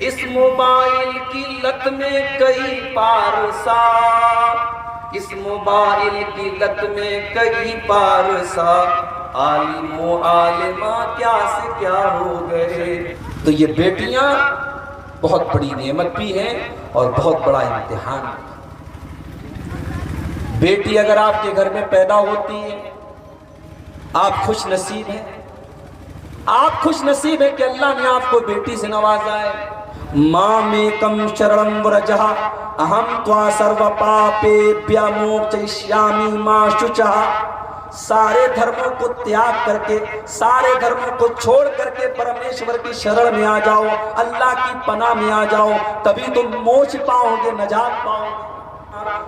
اس mobile کی لت میں کئی پارسا، اس موبائل کی لت میں کئی پارسا، عالم و عالمہ کیا سے کیا ہو گئے۔ تو یہ بیٹیاں بہت بڑی نعمت بھی ہیں اور بہت بڑا امتحان بھی۔ بیٹی اگر آپ کے گھر میں پیدا ہوتی ہے، آپ خوش نصیب ہیں، آپ خوش نصیب ہیں کہ اللہ نے آپ کو بیٹی سے نوازا ہے۔ ماں میں کم شرم ورجہ اہم توا سرو پاپے بیا موکشیامی ماں شچہ، سارے دھرموں کو تیاگ کر کے، سارے دھرموں کو چھوڑ کر کے پرمیشور کی شرن میں آ جاؤ، اللہ کی پناہ میں آ جاؤ، تبھی تم موچ پاؤ گے، نجات پاؤ گے۔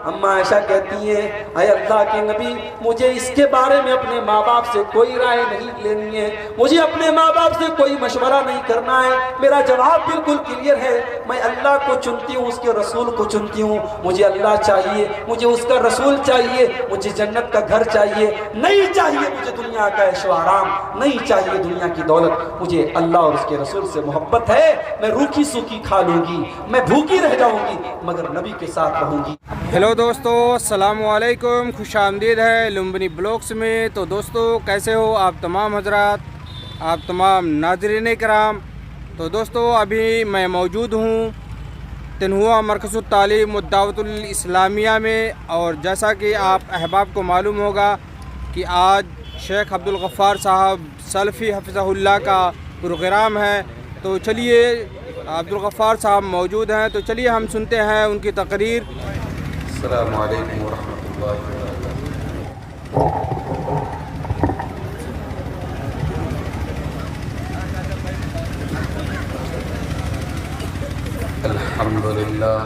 اماں عائشہ کہتی ہے اے اللہ کے نبی، مجھے اس کے بارے میں اپنے ماں باپ سے کوئی رائے نہیں لینی ہے، مجھے اپنے ماں باپ سے کوئی مشورہ نہیں کرنا ہے، میرا جواب بالکل کلیئر ہے، میں اللہ کو چنتی ہوں، اس کے رسول کو چنتی ہوں، مجھے اللہ چاہیے، مجھے اس کا رسول چاہیے، مجھے جنت کا گھر چاہیے، نہیں چاہیے مجھے دنیا کا عیش و آرام، نہیں چاہیے دنیا کی دولت، مجھے اللہ اور اس کے رسول سے محبت ہے، میں روکھی سوکھی کھا لوں گی، میں بھوکی رہ جاؤں گی مگر نبی کے ساتھ رہوں گی۔ ہیلو دوستو، السلام علیکم، خوش آمدید ہے لمبنی بلاگس میں۔ تو دوستو کیسے ہو آپ تمام حضرات، آپ تمام ناظرین کرام۔ تو دوستو ابھی میں موجود ہوں تنہوا مرکز التعلیم والدعوت الاسلامیہ میں، اور جیسا کہ آپ احباب کو معلوم ہوگا کہ آج شیخ عبدالغفار صاحب سلفی حفظہ اللہ کا پروگرام ہے۔ تو چلیے، عبدالغفار صاحب موجود ہیں، تو چلیے ہم سنتے ہیں ان کی تقریر۔ السلام علیکم ورحمۃ اللہ وبرکاتہ۔ الحمد للہ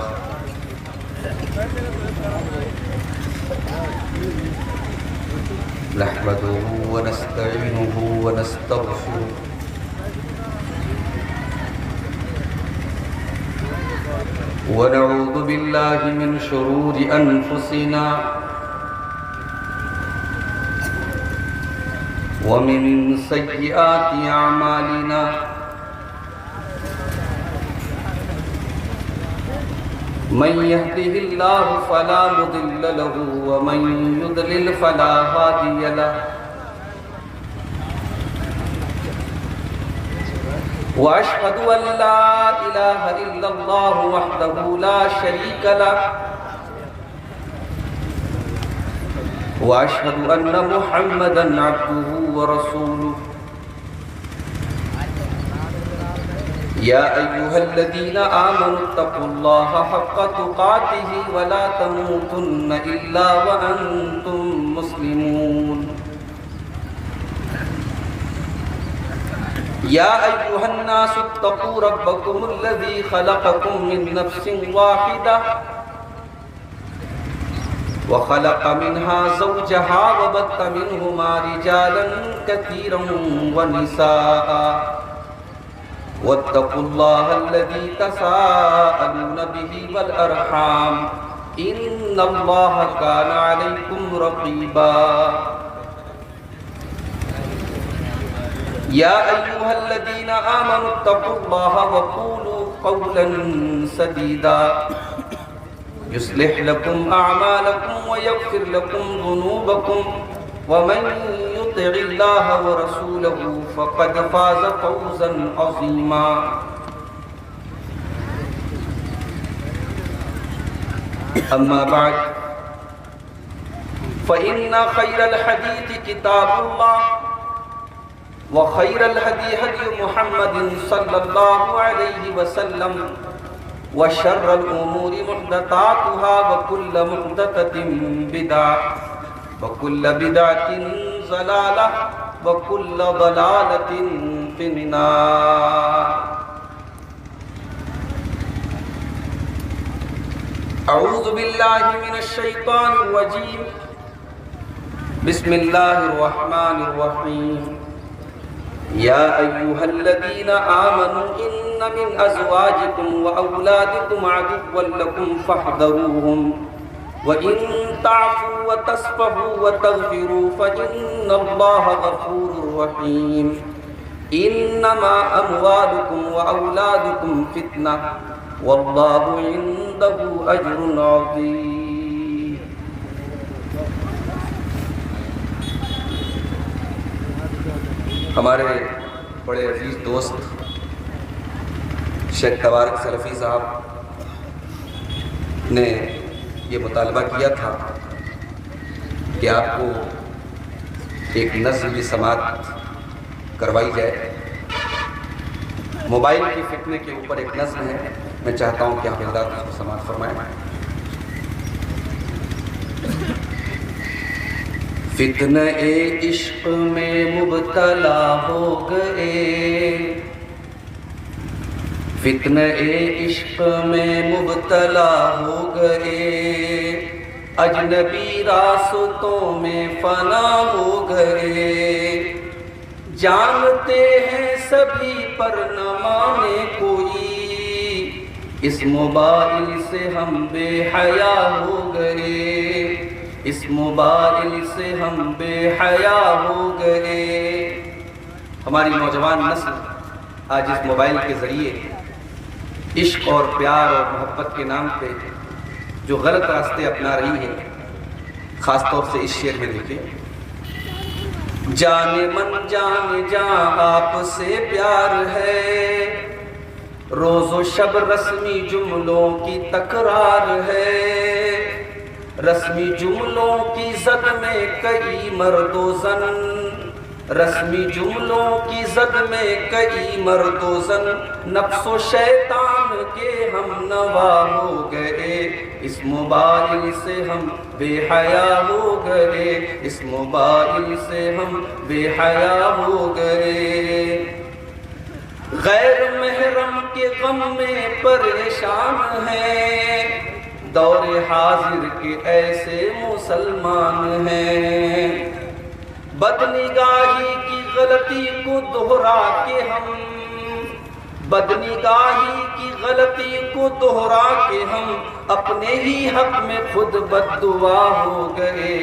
نحمده ونستعینه ونستغفره ونعوذ بالله من شرور أنفسنا ومن سيئات أعمالنا، من يهده الله فلا مضل له ومن يضلل فلا هادي له، وأشهد أن لا إله إلا الله وحده لا شريك له، وأشهد أن محمدًا عبده ورسوله، يا أيها الذين آمنوا اتقوا الله حق تقاته ولا تموتن إلا وأنتم مسلمون، يا أيها الناس اتقوا ربكم الذي خلقكم من نفس واحدة وخلق منها زوجها وبث منهما رجالا كثيرا ونساء، واتقوا الله الذي تساءلون به والأرحام إن الله كان عليكم رقيبا، يا أيها الذين آمنوا اتقوا الله وقولوا قولا سديدا يصلح لكم أعمالكم ويغفر لكم ذنوبكم، ومن يطع الله ورسوله فقد فاز فوزا عظيما۔ أما بعد، فإن خير الحديث كتاب الله، وخير الهدي هدي محمد صلى الله عليه وسلم، وشر الأمور محدثاتها، وكل محدثة بدعة، وكل بدعة ضلالة، وكل ضلالة في النار۔ أعوذ بالله من الشيطان الرجيم، بسم الله الرحمن الرحيم، يا أيها الذين آمنوا إن من أزواجكم وأولادكم عدوا لكم فاحذروهم، وإن تعفوا وتصفحوا وتغفروا فإن الله غفور رحيم۔ انما اموالکم واولادکم فتنہ واللہ عنده اجر عظیم۔ ہمارے بڑے عزیز دوست شیخ تبارک سلفی صاحب نے یہ مطالبہ کیا تھا کہ آپ کو ایک نظم کی سماعت کروائی جائے۔ موبائل کی فتنے کے اوپر ایک نظم ہے، میں چاہتا ہوں کہ آپ حضرات اس کو سماعت فرمائیں۔ فتنہ عشق میں مبتلا ہو گئے، فتنہ عشق میں مبتلا ہو گئے، اجنبی راستوں میں فنا ہو گئے، جانتے ہیں سبھی پر نہ مانے کوئی، اس موبائل سے ہم بے حیا ہو گئے، اس موبائل سے ہم بے حیا ہو گئے۔ ہماری نوجوان نسل آج اس موبائل کے ذریعے عشق اور پیار اور محبت کے نام پہ جو غلط راستے اپنا رہی ہے، خاص طور سے اس شعر میں دیکھیں، جان من جان جاں آپ سے پیار ہے، روز و شب رسمی جملوں کی تکرار ہے، رسمی جملوں کی زد میں کئی مرد و زن، رسمی جملوں کی زد میں کئی مرد و زن، نفس و شیطان کے ہم نوا ہو گئے، اس موبائل سے ہم بے حیا ہو گئے، اس موبائل سے ہم بے حیا ہو گئے، غیر محرم کے غم میں پریشان ہیں، دور حاضر کے ایسے مسلمان ہیں، بدنگاہی کی غلطی کو دہرا کے ہم، بدنگاہی کی غلطی کو دہرا کے ہم اپنے ہی حق میں خود بددعا ہو گئے،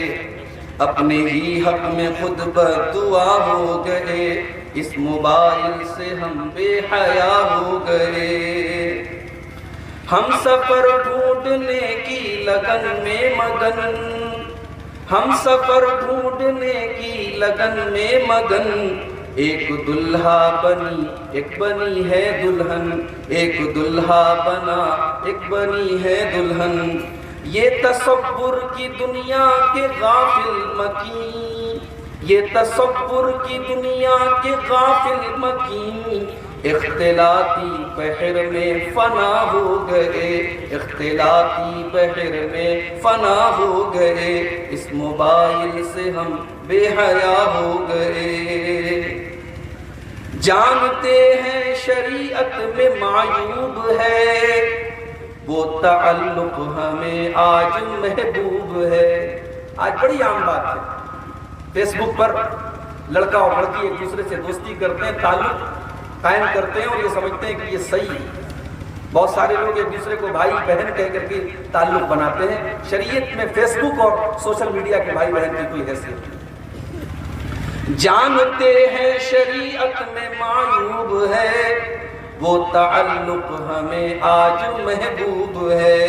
اپنے ہی حق میں خود بددعا ہو گئے، اس موبائل سے ہم بے حیا ہو گئے، ہم سفر ڈھونڈنے کی لگن میں مگن، ہم سفر ڈھونڈنے کی لگن میں مگن، ایک دلہا بنی ایک بنی ہے دلہن، ایک دلہا بنا ایک بنی ہے دلہن، یہ تصور کی دنیا کے غافل مکین، یہ تصور کی دنیا کے غافل مکین، اختلاطی بحر میں فنا ہو گئے، اختلاطی بحر میں فنا ہو گئے، اس موبائل سے ہم بے حیا ہو گئے، جانتے ہیں شریعت میں معیوب ہے، وہ تعلق ہمیں آج محبوب ہے۔ آج بڑی عام بات ہے، فیس بک پر لڑکا اور لڑکی ایک دوسرے سے دوستی کرتے ہیں، تعلق قائم کرتے ہیں اور یہ سمجھتے ہیں کہ یہ صحیح ہے۔ بہت سارے لوگ ایک دوسرے کو بھائی بہن کہہ کر کے تعلق بناتے ہیں، شریعت میں فیس بک اور سوشل میڈیا کے بھائی بہن کی کوئی حیثیت نہیں۔ جانتے ہیں شریعت میں معیوب ہے، وہ تعلق ہمیں آج محبوب ہے،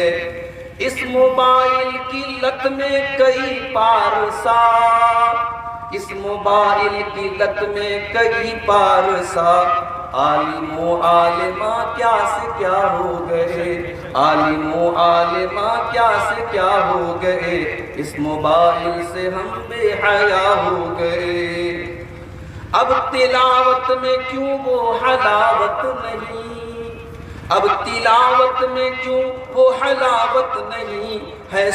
اس موبائل کی لت میں کئی پارسا، اس موبائل کی لت میں کئی پارسا، عالم و عالمہ کیا سے کیا ہو گئے، عالم و عالمہ کیا سے کیا ہو گئے، اس موبائل سے ہم بے حیا ہو گئے، اب تلاوت میں کیوں وہ حلاوت نہیں، اب تلاوت میں کیوں وہ حلاوت نہیں ہے،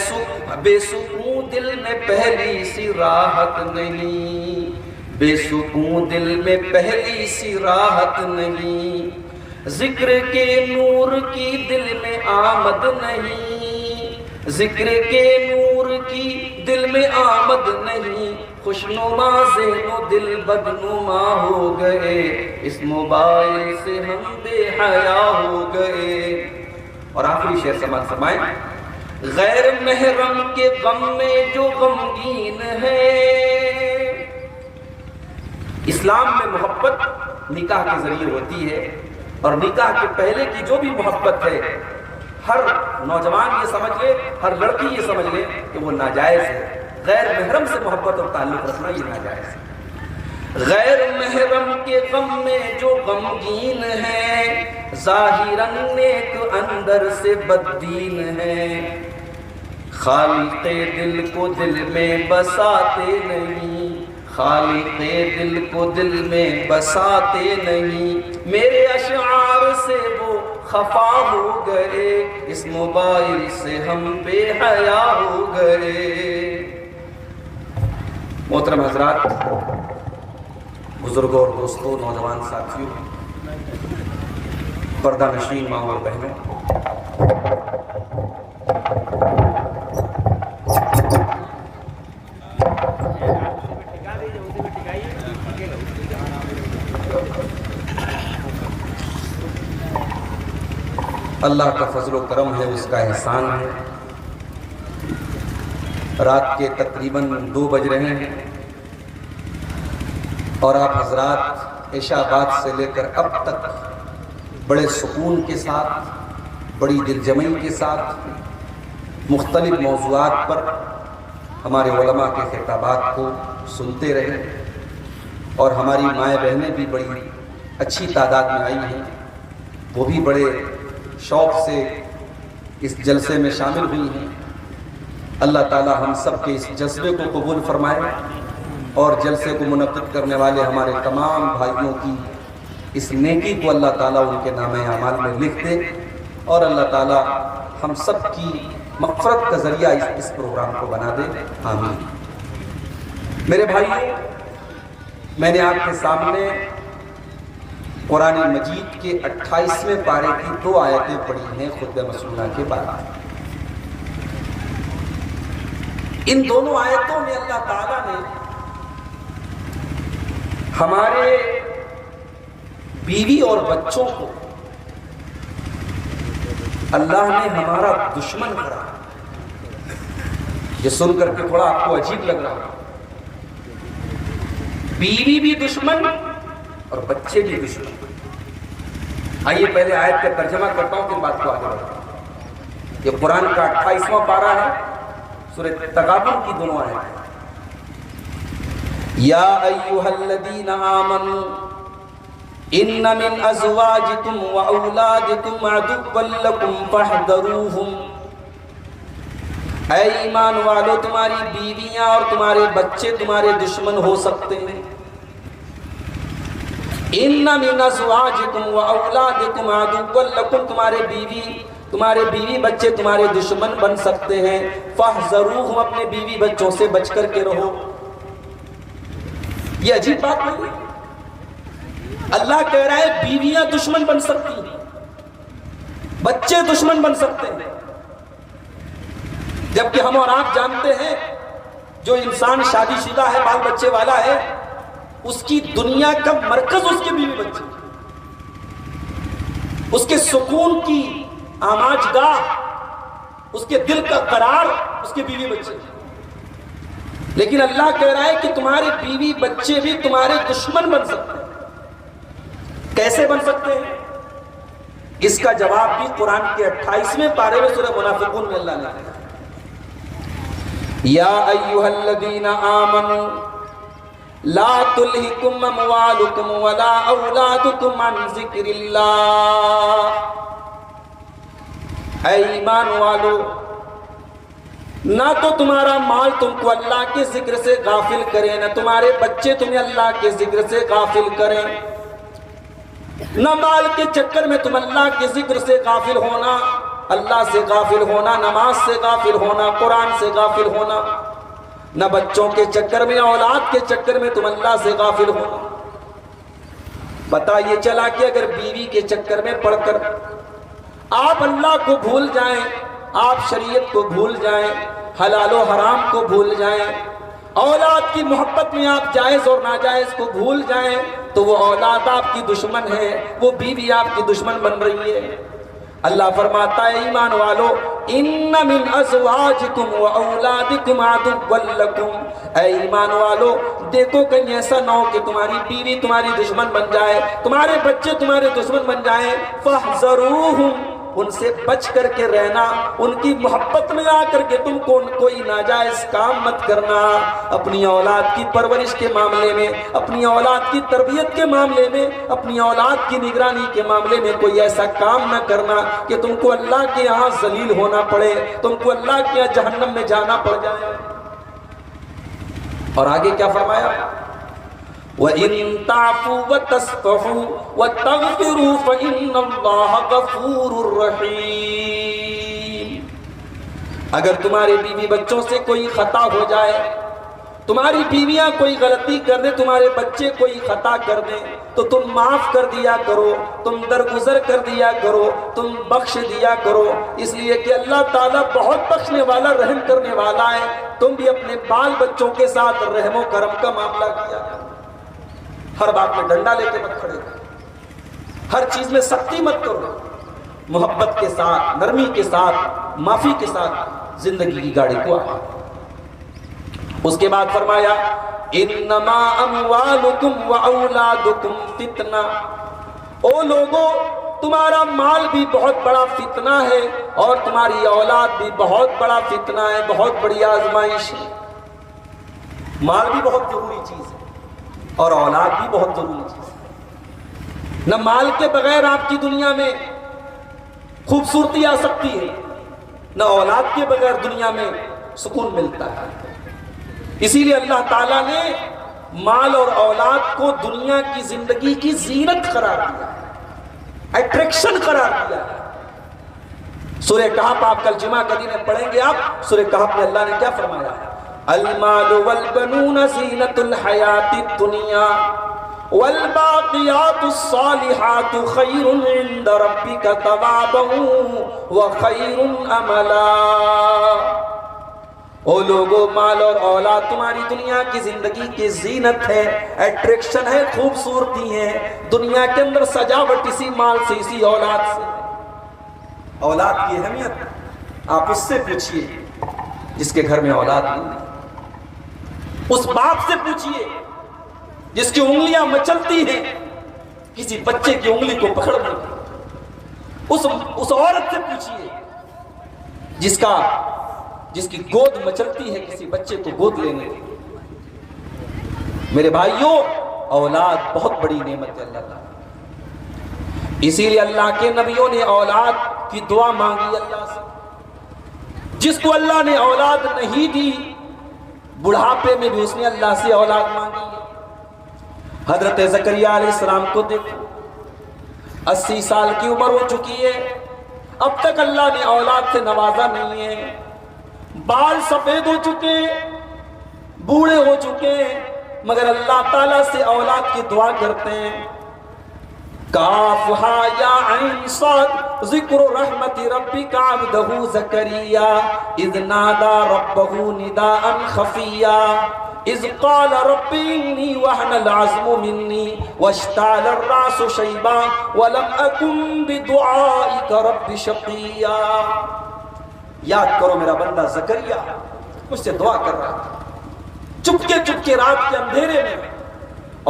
بے سکون دل میں پہلی سی راحت نہیں، بے سکون دل میں پہلی سی راحت نہیں، ذکر کے نور کی دل میں آمد نہیں، ذکر کے نور کی دل میں آمد نہیں، خوشنما ذہن و دل بدنما ہو گئے، اس موبائل سے ہم بے حیا ہو گئے۔ اور آخری شعر سماعت فرمائیں، غیر محرم کے غم میں جو غمگین ہے، اسلام میں محبت نکاح کے ذریعے ہوتی ہے، اور نکاح کے پہلے کی جو بھی محبت ہے، ہر نوجوان یہ سمجھ لے، ہر لڑکی یہ سمجھ لے کہ وہ ناجائز ہے۔ غیر محرم سے محبت اور تعلق رکھنا یہ ناجائز ہے۔ غیر محرم کے غم میں جو غمگین ہے، ظاہراً نیک اندر سے بددین ہے، خالق دل کو دل میں بساتے نہیں، خالق دل کو دل میں بساتے نہیں، میرے اشعار سے وہ خفا ہو گئے، اس موبائل سے ہم بے حیا ہو گئے۔ محترم حضرات، بزرگوں اور دوستوں، نوجوان ساتھیوں، پردہ نشین ماں اور بہنوں، اللہ کا فضل و کرم ہے، اس کا احسان ہے۔ رات کے تقریباً 2 بج رہے ہیں اور آپ حضرات عشاء بعد سے لے کر اب تک بڑے سکون کے ساتھ، بڑی دلجمعی کے ساتھ مختلف موضوعات پر ہمارے علماء کے خطابات کو سنتے رہے، اور ہماری مائیں بہنیں بھی بڑی اچھی تعداد میں آئی ہیں، وہ بھی بڑے شوق سے اس جلسے میں شامل ہوئی ہیں۔ اللہ تعالی ہم سب کے اس جذبے کو قبول فرمائے، اور جلسے کو منعقد کرنے والے ہمارے تمام بھائیوں کی اس نیکی کو اللہ تعالیٰ ان کے نامہ اعمال میں لکھ دے، اور اللہ تعالیٰ ہم سب کی مغفرت کا ذریعہ اس پروگرام کو بنا دے، آمین۔ میرے بھائیوں، میں نے آپ کے سامنے قرآن مجید کے 28ویں پارے کی 2 آیتیں پڑھی ہیں خطبہ مسنونہ کے بعد۔ ان دونوں آیتوں میں اللہ تعالیٰ نے ہمارے بیوی اور بچوں کو اللہ نے ہمارا دشمن کرا۔ یہ سن کر کے تھوڑا آپ کو عجیب لگ رہا، بیوی بھی دشمن اور بچے بھی دشمن۔ آئیے پہلے آیت کا ترجمہ کرتا ہوں، پھر بات کو آگے بڑھتا ہوں۔ یہ قرآن کا 28واں پارہ ہے، سورہ تغابن کی دونوں آیتیں۔ یا ایھا الذین آمنوا ان من ازواجکم واولادکم عدوا لکم فاحذروہم۔ اے ایمان والو، تمہاری بیویاں اور تمہارے بچے تمہارے دشمن ہو سکتے ہیں۔ ان من ازواجکم واولادکم عدوا لکم، تمہارے بیوی بچے تمہارے دشمن بن سکتے ہیں۔ فاحذروہم، اپنے بیوی بچوں سے بچ کر کے رہو۔ یہ عجیب بات نہیں ہے، اللہ کہہ رہا ہے بیویاں دشمن بن سکتی ہیں، بچے دشمن بن سکتے ہیں، جبکہ ہم اور آپ جانتے ہیں جو انسان شادی شدہ ہے، بال بچے والا ہے، اس کی دنیا کا مرکز اس کے بیوی بچے، اس کے سکون کی آماج گاہ، اس کے دل کا قرار اس کے بیوی بچے۔ لیکن اللہ کہہ رہا ہے کہ تمہارے بیوی بچے بھی تمہارے دشمن بن سکتے ہیں۔ کیسے بن سکتے ہیں؟ اس کا جواب بھی قرآن کے 28ویں پارے میں سورہ منافقون میں اللہ نے کہا، یا ایھا الذین آمنوا لا تلہکم اموالکم ولا اولادکم عن ذکر اللہ۔ اے ایمان والو، نہ تو تمہارا مال تم کو اللہ کے ذکر سے غافل کرے، نہ تمہارے بچے تمہیں اللہ کے ذکر سے غافل کریں۔ نہ مال کے چکر میں تم اللہ کے ذکر سے غافل ہونا، اللہ سے غافل ہونا، نماز سے غافل ہونا، قرآن سے غافل ہونا، نہ بچوں کے چکر میں، اولاد کے چکر میں تم اللہ سے غافل ہونا۔ پتہ یہ چلا کہ اگر بیوی کے چکر میں پڑھ کر آپ اللہ کو بھول جائیں، آپ شریعت کو بھول جائیں، حلال و حرام کو بھول جائیں، اولاد کی محبت میں آپ جائز اور ناجائز کو بھول جائیں، تو وہ اولاد آپ کی دشمن ہے، وہ بیوی آپ کی دشمن بن رہی ہے۔ اللہ فرماتا ہے ایمان والو، ان من ازواجکم و اولادکم عدوا لکم، اے ایمان والو دیکھو کہیں ایسا نہ ہو کہ تمہاری بیوی تمہاری دشمن بن جائے، تمہارے بچے تمہارے دشمن بن جائیں۔ فاحذروہم، ان سے بچ کر کے رہنا، ان کی محبت میں آ کر کے تم کوئی ناجائز کام مت کرنا۔ اپنی اولاد کی پرورش کے معاملے میں، اپنی اولاد کی تربیت کے معاملے میں، اپنی اولاد کی نگرانی کے معاملے میں کوئی ایسا کام نہ کرنا کہ تم کو اللہ کے یہاں ذلیل ہونا پڑے، تم کو اللہ کے یہاں جہنم میں جانا پڑ جائے۔ اور آگے کیا فرمایا؟ وَإِن تَعْفُوا وَتَصْفَحُوا وَتَغْفِرُوا فَإِنَّ اللَّهَ غَفُورٌ رَحِيمٌ۔ اگر تمہارے بیوی بچوں سے کوئی خطا ہو جائے، تمہاری بیویاں کوئی غلطی کر دیں، تمہارے بچے کوئی خطا کر دیں، تو تم معاف کر دیا کرو، تم درگزر کر دیا کرو، تم بخش دیا کرو، اس لیے کہ اللہ تعالیٰ بہت بخشنے والا، رحم کرنے والا ہے۔ تم بھی اپنے بال بچوں کے ساتھ رحم و کرم کا معاملہ کیا کرو، ہر بات میں ڈنڈا لے کے مت کھڑے کرو، ہر چیز میں سختی مت کرو، محبت کے ساتھ، نرمی کے ساتھ، معافی کے ساتھ زندگی کی گاڑی کو آگے۔ اس کے بعد فرمایا انما اموالکم واولادکم فتنہ، او لوگو تمہارا مال بھی بہت بڑا فتنہ ہے اور تمہاری اولاد بھی بہت بڑا فتنہ ہے، بہت بڑی آزمائش ہے۔ مال بھی بہت ضروری چیز ہے اور اولاد بھی بہت ضروری چیز ہے۔ نہ مال کے بغیر آپ کی دنیا میں خوبصورتی آ سکتی ہے، نہ اولاد کے بغیر دنیا میں سکون ملتا ہے۔ اسی لیے اللہ تعالیٰ نے مال اور اولاد کو دنیا کی زندگی کی زینت قرار دیا، اٹریکشن قرار دیا۔ سورہ کہف آپ کل جمعہ کا دن پڑھیں گے، آپ سورہ کہف میں اللہ نے کیا فرمایا؟ المال والبنون زینت الحیات الدنیا والباقیات الصالحات خیر عند ربک ثوابا وخیر املا۔ او لوگو مال اور اولاد تمہاری دنیا کی زندگی کی زینت ہے، اٹریکشن ہے، خوبصورتی ہے۔ دنیا کے اندر سجاوٹ اسی مال سے، اسی اولاد سے۔ اولاد کی اہمیت آپ اس سے پوچھئے جس کے گھر میں اولاد نہیں ہے، اس باپ سے پوچھئے جس کی انگلیاں مچلتی ہیں کسی بچے کی انگلی کو پکڑنے کی، اس عورت سے پوچھئے جس کی گود مچلتی ہے کسی بچے کو گود لینے کی۔ میرے بھائیوں، اولاد بہت بڑی نعمت ہے اللہ تعالیٰ، اسی لیے اللہ کے نبیوں نے اولاد کی دعا مانگی اللہ سے۔ جس کو اللہ نے اولاد نہیں دی، بڑھاپے میں بھی اس نے اللہ سے اولاد مانگی۔ حضرت زکریہ علیہ السلام کو دیکھو، 80 سال کی عمر ہو چکی ہے، اب تک اللہ نے اولاد سے نوازا نہیں ہے۔ بال سفید ہو چکے، بوڑھے ہو چکے، مگر اللہ تعالیٰ سے اولاد کی دعا کرتے ہیں۔ کافہا یا عین صاد ذکر رحمت ربک عبدہ زکریا اذ نادا ربہ نداء خفیا اذ قال رب انی وہن العظم منی واشتعل الراس شیبا ولم اکن بدعائک رب شقیا۔ یاد کرو میرا بندہ زکریا مجھ سے دعا کر رہا تھا چپکے رات کے اندھیرے میں،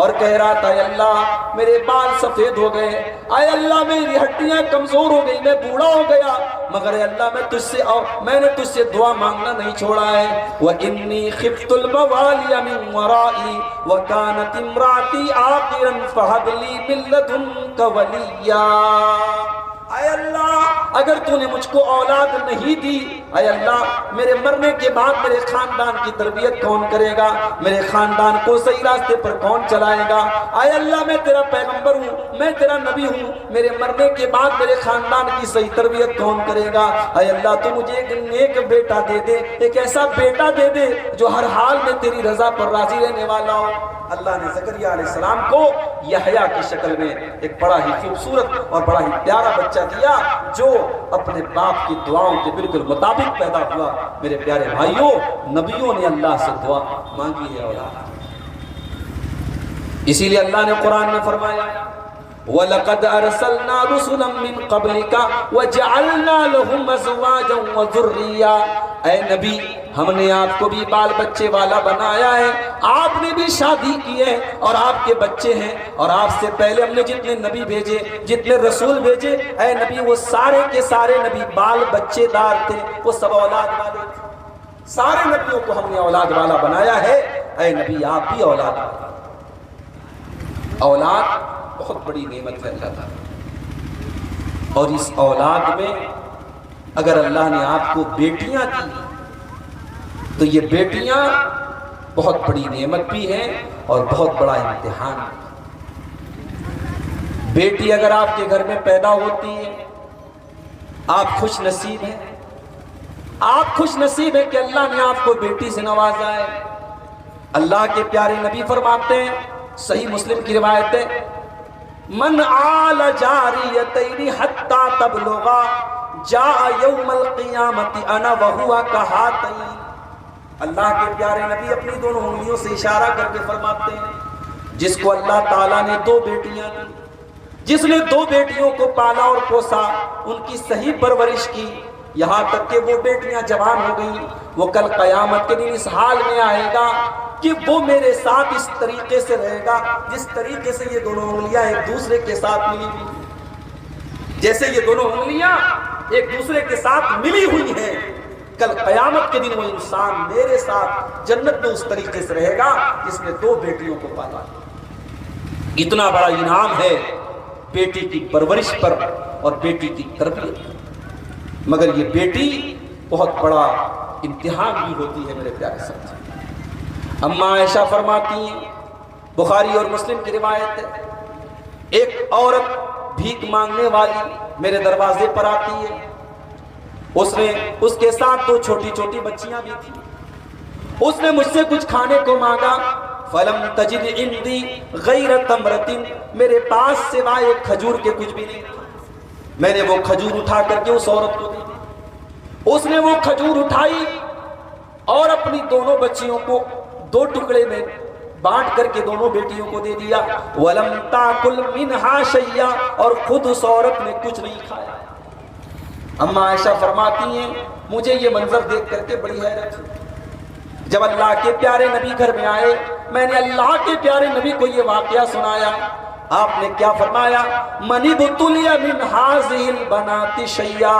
اور کہہ رہا تھا اے اللہ میرے بال سفید ہو گئے، اے اللہ میری ہڈیاں کمزور ہو گئی، میں بوڑھا ہو گیا، مگر اے اللہ میں نے تجھ سے دعا مانگنا نہیں چھوڑا ہے۔ وَإِنِّي خِفْتُ الْمَوَالِيَ مِنْ وَرَائِي وَكَانَتِ امْرَأَتِي عَاقِرًا فَهَبْ لِي مِن لَّدُنكَ وَلِيًّا۔ اے اللہ اگر تو نے مجھ کو اولاد نہیں دی، اے اللہ میرے مرنے کے بعد میرے خاندان کی تربیت کون کرے گا، میرے خاندان کو صحیح راستے پر کون چلائے گا؟ اے اللہ میں تیرا پیغمبر ہوں، میں تیرا نبی ہوں، میرے مرنے کے بعد میرے خاندان کی صحیح تربیت کون کرے گا؟ اے اللہ تو مجھے ایک نیک بیٹا دے دے، ایک ایسا بیٹا دے دے جو ہر حال میں تیری رضا پر راضی رہنے والا ہو۔ اللہ نے زکریہ علیہ السلام کو یحییٰ کی شکل میں ایک بڑا ہی خوبصورت اور بڑا ہی پیارا بچہ دیا جو اپنے باپ کی دعاؤں کے بالکل مطابق پیدا ہوا۔ میرے پیارے بھائیوں، نبیوں نے اللہ سے دعا مانگی ہے اولاد، اسی لیے اللہ نے قرآن میں فرمایا وَلَقَدْ أَرْسَلْنَا رُسُلًا مِّن قَبْلِكَ وَجَعَلْنَا لَهُمْ أَزْوَاجًا وَذُرِّيَّةً۔ اے نبی ہم نے آپ کو بھی بال بچے والا بنایا ہے، آپ نے بھی شادی کی ہے اور آپ کے بچے ہیں، اور آپ سے پہلے ہم نے جتنے نبی بھیجے، جتنے رسول بھیجے، اے نبی وہ سارے کے سارے نبی بال بچے دار تھے، وہ سب اولاد والے تھے۔ سارے نبیوں کو ہم نے اولاد والا بنایا ہے، اے نبی آپ بھی اولاد والا۔ اولاد بہت بڑی نعمت ہے اللہ تعالیٰ، اور اس اولاد میں اگر اللہ نے آپ کو بیٹیاں دی تو یہ بیٹیاں بہت بڑی نعمت بھی ہیں اور بہت بڑا امتحان بھی۔ بیٹی اگر آپ کے گھر میں پیدا ہوتی ہے، آپ خوش نصیب ہیں، آپ خوش نصیب ہیں کہ اللہ نے آپ کو بیٹی سے نوازا ہے۔ اللہ کے پیارے نبی فرماتے ہیں، صحیح مسلم کی روایت ہے، من آل جاریتین حتی تبلغا جاء یوم القیامت انا وہوا کہاتین۔ اللہ کے پیارے نبی اپنی دونوں انگلیوں سے اشارہ کر کے فرماتے ہیں، جس کو اللہ تعالیٰ نے دو بیٹیاں دی، جس نے دو بیٹیوں کو پالا اور پوسا، ان کی صحیح پرورش کی، یہاں تک کہ وہ بیٹیاں جوان ہو گئیں، وہ کل قیامت کے دن اس حال میں آئے گا کہ وہ میرے ساتھ اس طریقے سے رہے گا جس طریقے سے یہ دونوں انگلیاں ایک دوسرے کے ساتھ ملی ہوئی، جیسے یہ دونوں انگلیاں ایک دوسرے کے ساتھ ملی ہوئی ہیں، کل قیامت کے دن وہ انسان میرے ساتھ جنت میں اس طریقے سے رہے گا جس نے دو بیٹیوں کو پالا۔ اتنا بڑا انعام ہے بیٹی کی پرورش پر اور بیٹی کی تربیت پر، مگر یہ بیٹی بہت بڑا امتحان بھی ہوتی ہے میرے پیارے ساتھی۔ اماں عائشہ فرماتی ہیں، بخاری اور مسلم کی روایت ہے، ایک عورت بھیک مانگنے والی میرے دروازے پر آتی ہے، اس کے ساتھ دو چھوٹی چھوٹی بچیاں بھی تھیں، اس نے مجھ سے کچھ کھانے کو مانگا، فلم تجد عندی غیر تمرۃ، میرے پاس سوائے ایک کھجور کے کچھ بھی نہیں تھا، میں نے وہ کھجور اٹھا کر کے اس عورت کو دی، اس نے وہ کھجور اٹھائی اور اپنی دونوں بچیوں کو دو ٹکڑے میں بانٹ کر کے دونوں بیٹیوں کو دے دیا، وَلَمْ تَأْكُلْ مِنْهَا شَيْئًا، اور خود اس عورت نے کچھ نہیں کھایا۔ اماں عائشہ فرماتی ہیں، مجھے یہ منظر دیکھ کر کے بڑی حیرت ہوئی۔ جب اللہ کے پیارے نبی گھر میں آئے، میں نے اللہ کے پیارے نبی کو یہ واقعہ سنایا، آپ نے کیا فرمایا، من ابتلی من ہذہ البنات شیئا،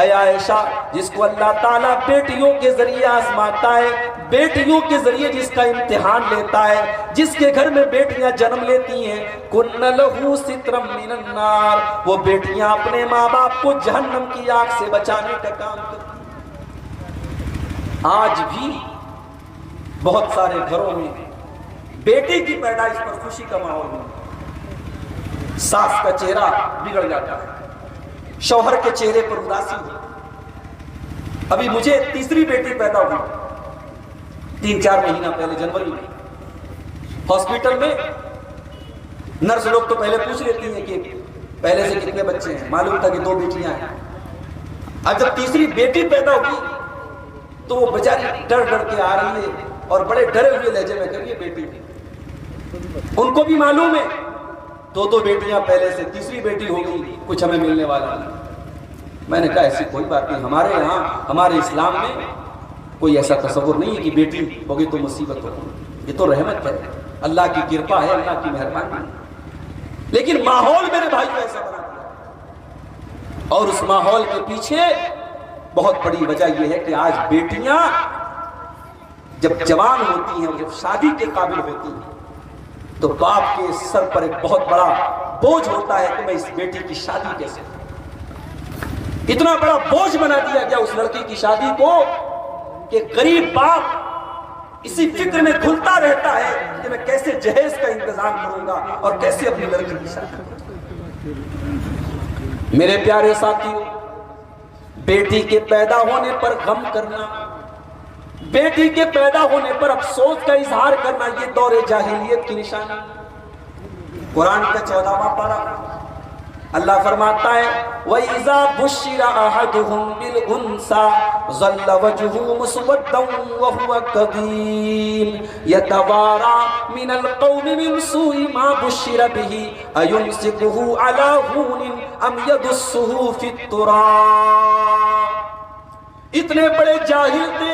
اے عائشہ جس کو اللہ تعالیٰ بیٹیوں کے ذریعے آزماتا ہے، بیٹیوں کے ذریعے جس کا امتحان لیتا ہے، جس کے گھر میں بیٹیاں جنم لیتی ہیں، کن لہ سترا من النار، وہ بیٹیاں اپنے ماں باپ کو جہنم کی آگ سے بچانے کا کام کرتی ہیں۔ آج بھی بہت سارے گھروں میں بیٹی کی پیدائش پر خوشی کا ماحول ہے، ساس کا چہرہ بگڑ جاتا ہے، شوہر کے چہرے پر اداسی ہو۔ ابھی مجھے تیسری بیٹی پیدا ہوئی 3-4 مہینہ پہلے، جنوری میں، ہاسپٹل میں نرس لوگ تو پہلے پوچھ لیتی ہیں کہ پہلے سے کتنے بچے ہیں، معلوم تھا کہ 2 بیٹیاں ہیں۔ اب جب تیسری بیٹی پیدا ہوئی تو وہ بیچاری ڈر ڈر کے آ رہی ہے اور بڑے ڈرے ہوئے لہجے میں کہہ رہی ہے بیٹی، ان کو بھی معلوم ہے 2 بیٹیاں پہلے سے، تیسری بیٹی ہو گئی، کچھ ہمیں ملنے والا نہیں۔ میں نے کہا ایسی کوئی بات نہیں، ہمارے یہاں ہمارے اسلام میں کوئی ایسا تصور نہیں ہے کہ بیٹی ہوگی تو مصیبت ہوگی، یہ تو رحمت ہے، اللہ کی کرپا ہے، اللہ کی مہربانی ہے۔ لیکن ماحول میرے بھائی کو ایسا بنا دیا، اور اس ماحول کے پیچھے بہت بڑی وجہ یہ ہے کہ آج بیٹیاں جب جوان ہوتی ہیں، جب شادی کے قابل ہوتی ہیں، تو باپ کے سر پر ایک بہت بڑا بوجھ ہوتا ہے کہ میں اس بیٹی کی شادی کیسے کروں۔ اتنا بڑا بوجھ بنا دیا گیا اس لڑکی کی شادی کو کہ غریب باپ اسی فکر میں گھلتا رہتا ہے کہ میں کیسے جہیز کا انتظام کروں گا اور کیسے اپنی لڑکی کی شادی کروں گا۔ میرے پیارے ساتھیوں، بیٹی کے پیدا ہونے پر غم کرنا، بیٹی کے پیدا ہونے پر افسوس کا اظہار کرنا، یہ دور جاہلیت کی نشانی۔ قرآن کا 14واں پارہ اللہ فرماتا ہے وَإِذَا بُشِّرَ أَحَدُهُم بِالْأُنثَىٰ ظَلَّ وَجْهُهُ مُسْوَدًّا وَهُوَ كَظِيمٌ يَتَوَارَىٰ مِنَ الْقَوْمِ مِنْ سُوءِ مَا بُشِّرَ بِهِ أَيُمْسِكُهُ عَلَىٰ هُونٍ أَمْ يَدُسُّهُ فِي التُّرَابِ۔ اتنے بڑے جاہل تھے،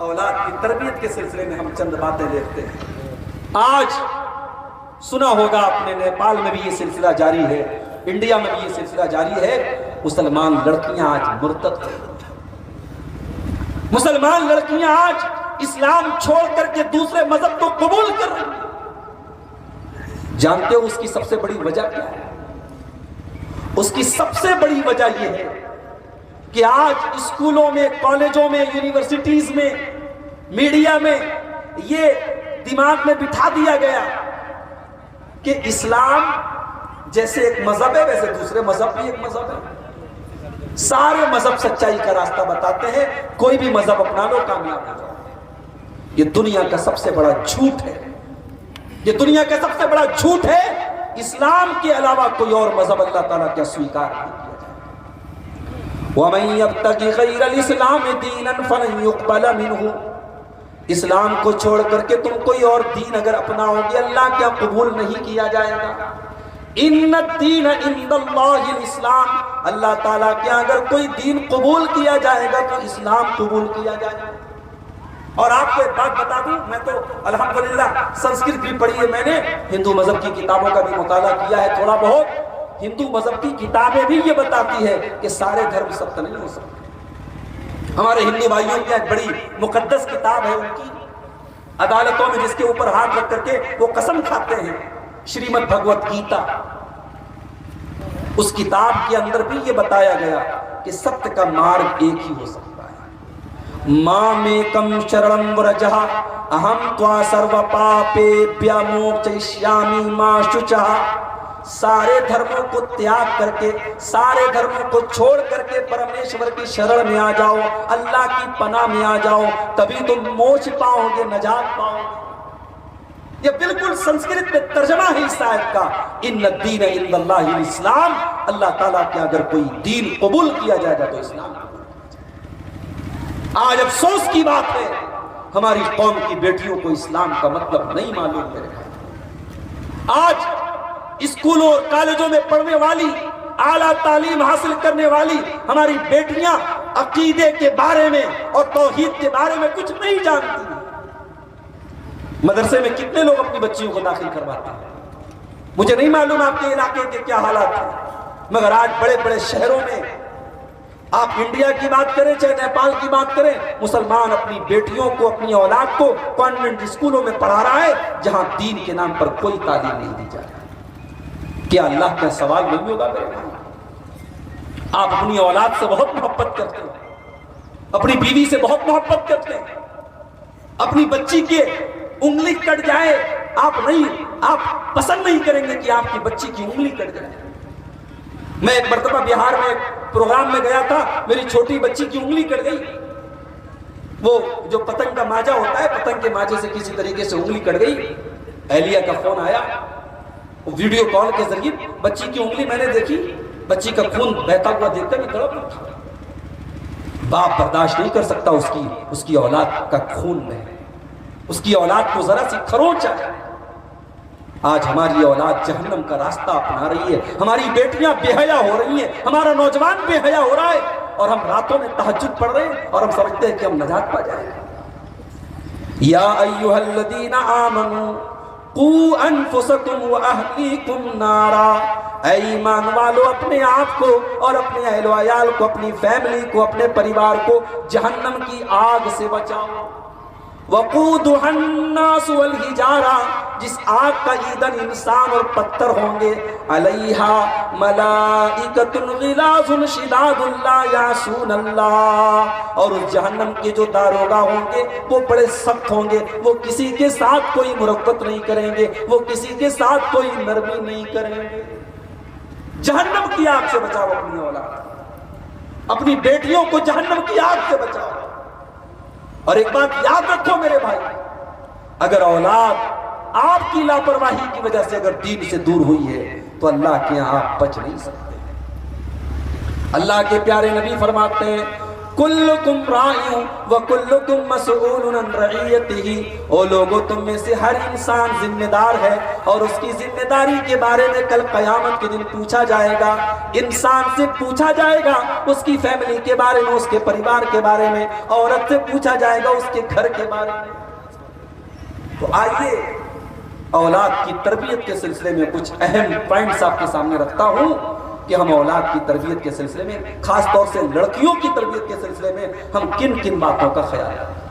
اولاد کی تربیت کے سلسلے میں ہم چند باتیں دیکھتے ہیں۔ آج سنا ہوگا آپ نے نیپال میں بھی یہ سلسلہ جاری ہے، انڈیا میں بھی یہ سلسلہ جاری ہے، مسلمان لڑکیاں آج مرتد ہیں، مسلمان لڑکیاں آج اسلام چھوڑ کر کے دوسرے مذہب کو قبول کر رہی ہیں۔ جانتے ہو اس کی سب سے بڑی وجہ کیا ہے؟ اس کی سب سے بڑی وجہ یہ ہے کہ آج اسکولوں میں، کالجوں میں، یونیورسٹیز میں، میڈیا میں یہ دماغ میں بٹھا دیا گیا کہ اسلام جیسے ایک مذہب ہے ویسے دوسرے مذہب بھی ایک مذہب ہے، سارے مذہب سچائی کا راستہ بتاتے ہیں، کوئی بھی مذہب اپنا لو کامیاب ہو جاؤ۔ یہ دنیا کا سب سے بڑا جھوٹ ہے، یہ دنیا کا سب سے بڑا جھوٹ ہے۔ اسلام کے علاوہ کوئی اور مذہب اللہ تعالیٰ کیا سویکار نہیں کیا جائے۔ وَمَن يَبْتَغِ غَيْرَ الْإِسْلَامِ دِينًا فَلَن يُقْبَلَ مِنْهُ، اسلام کو چھوڑ کر کے تم کوئی اور دین اگر اپناؤ گے اللہ کیا قبول نہیں کیا جائے گا۔ ان الدین عند اللہ الاسلام، اللہ تعالیٰ کیا اگر کوئی دین قبول کیا جائے گا تو اسلام قبول کیا جائے گا۔ اور آپ کو ایک بات بتا دوں، میں تو الحمدللہ سنسکرت بھی پڑھی ہے میں نے، ہندو مذہب کی کتابوں کا بھی مطالعہ کیا ہے تھوڑا بہت۔ ہندو مذہب کی کتابیں بھی یہ بتاتی ہے کہ سارے دھرم ست نہیں ہو سکتے۔ ہمارے ہندو بھائیوں کی ایک بڑی مقدس کتاب ہے ان کی، عدالتوں میں جس کے اوپر ہاتھ رکھ کر کے وہ قسم کھاتے ہیں، شریمد بھگوت گیتا۔ اس کتاب کے اندر بھی یہ بتایا گیا کہ ستیہ کا مارگ ایک ہی ہو سکتا ہے۔ مامیکم شرنم ورجہ اہم توا سرو پاپیبھیہ موکشیامی ما شچہ، سارے دھرموں کو تیاگ کر کے، سارے دھرموں کو چھوڑ کر کے پرمیشور کی شرن میں آ جاؤ، اللہ کی پناہ میں آ جاؤ، تبھی تم موچ پاؤ گے، نجات پاؤ گے۔ یہ بالکل سنسکرت میں ترجمہ ہے اس آیت کا، ان الدین عند اللہ الاسلام، اللہ تعالیٰ کے اگر کوئی دین قبول کیا جائے گا تو اسلام۔ آج افسوس کی بات ہے ہماری قوم کی بیٹیوں کو اسلام کا مطلب نہیں معلوم ہے۔ آج اسکولوں اور کالجوں میں پڑھنے والی، اعلیٰ تعلیم حاصل کرنے والی ہماری بیٹیاں عقیدے کے بارے میں اور توحید کے بارے میں کچھ نہیں جانتی۔ مدرسے میں کتنے لوگ اپنی بچیوں کو داخل کرواتے ہیں؟ مجھے نہیں معلوم آپ کے علاقے کے کیا حالات ہیں، مگر آج بڑے بڑے شہروں میں، آپ انڈیا کی بات کریں چاہے نیپال کی بات کریں، مسلمان اپنی بیٹیوں کو، اپنی اولاد کو کانوینٹ اسکولوں میں پڑھا رہا ہے جہاں دین کے نام پر کوئی تعلیم نہیں دی جا رہی۔ کیا اللہ کا سوال نہیں ہوگا میرے بھائی؟ آپ اپنی اولاد سے بہت محبت کرتے ہیں، اپنی بیوی سے بہت محبت کرتے ہیں، اپنی بچی کے انگلی کٹ جائے آپ پسند نہیں کریں گے کہ آپ کی بچی کی انگلی کٹ جائے۔ میں ایک مرتبہ بہار میں ایک پروگرام میں گیا تھا، میری چھوٹی بچی کی انگلی کٹ گئی۔ وہ جو پتنگ کا ماجا ہوتا ہے، پتنگ کے ماجے سے کسی طریقے سے انگلی کٹ گئی۔ اہلیہ کا فون آیا، ویڈیو کال کے ذریعے بچی کی انگلی میں نے دیکھی، بچی کا خون بہتا ہوا دیکھ کر میں تڑپ اٹھا۔ باپ برداشت نہیں کر سکتا اس کی اولاد کا خون میں، اس کی اولاد کو ذرا سی کھروچ آئے۔ آج ہماری اولاد جہنم کا راستہ اپنا رہی ہے، ہماری بیٹیاں بے حیا ہو رہی ہیں، ہمارا نوجوان بے حیا ہو رہا ہے، اور ہم راتوں میں تہجد پڑھ رہے ہیں اور ہم سمجھتے ہیں کہ ہم نجات پا جائیں گے۔ یا ایھا الذین آمنوا قوا انفسکم واہلیکم نارا، اے ایمان والو اپنے آپ کو اور اپنے اہل و عیال کو، اپنی فیملی کو، اپنے پریوار کو جہنم کی آگ سے بچاؤ۔ وقودها الناس والحجارہ، جس آگ کا ایندھن انسان اور پتھر ہوں گے، علیہا ملائکۃ غلاظ شداد لا یعصون اللہ، اور اس جہنم کے جو داروغہ ہوں گے وہ بڑے سخت ہوں گے، وہ کسی کے ساتھ کوئی مرفت نہیں کریں گے، وہ کسی کے ساتھ کوئی نرمی نہیں کریں گے۔ جہنم کی آگ سے بچاؤ اپنی اولاد، اپنی بیٹیوں کو جہنم کی آگ سے بچاؤ۔ اور ایک بات یاد رکھو میرے بھائی، اگر اولاد آپ کی لاپرواہی کی وجہ سے اگر دین سے دور ہوئی ہے تو اللہ کے یہاں آپ بچ نہیں سکتے۔ اللہ کے پیارے نبی فرماتے ہیں کلکم راع وکلکم مسئول عن رعیتہ، او لوگو تم میں سے ہر انسان ذمہ دار ہے اور اس کی ذمہ داری کے بارے میں کل قیامت کے دن پوچھا جائے گا۔ انسان سے پوچھا جائے گا اس کی فیملی کے بارے میں، اس کے پریوار کے بارے میں، عورت سے پوچھا جائے گا اس کے گھر کے بارے میں۔ تو آئیے اولاد کی تربیت کے سلسلے میں کچھ اہم پوائنٹس آپ کے سامنے رکھتا ہوں کہ ہم اولاد کی تربیت کے سلسلے میں، خاص طور سے لڑکیوں کی تربیت کے سلسلے میں ہم کن کن باتوں کا خیال رکھیں۔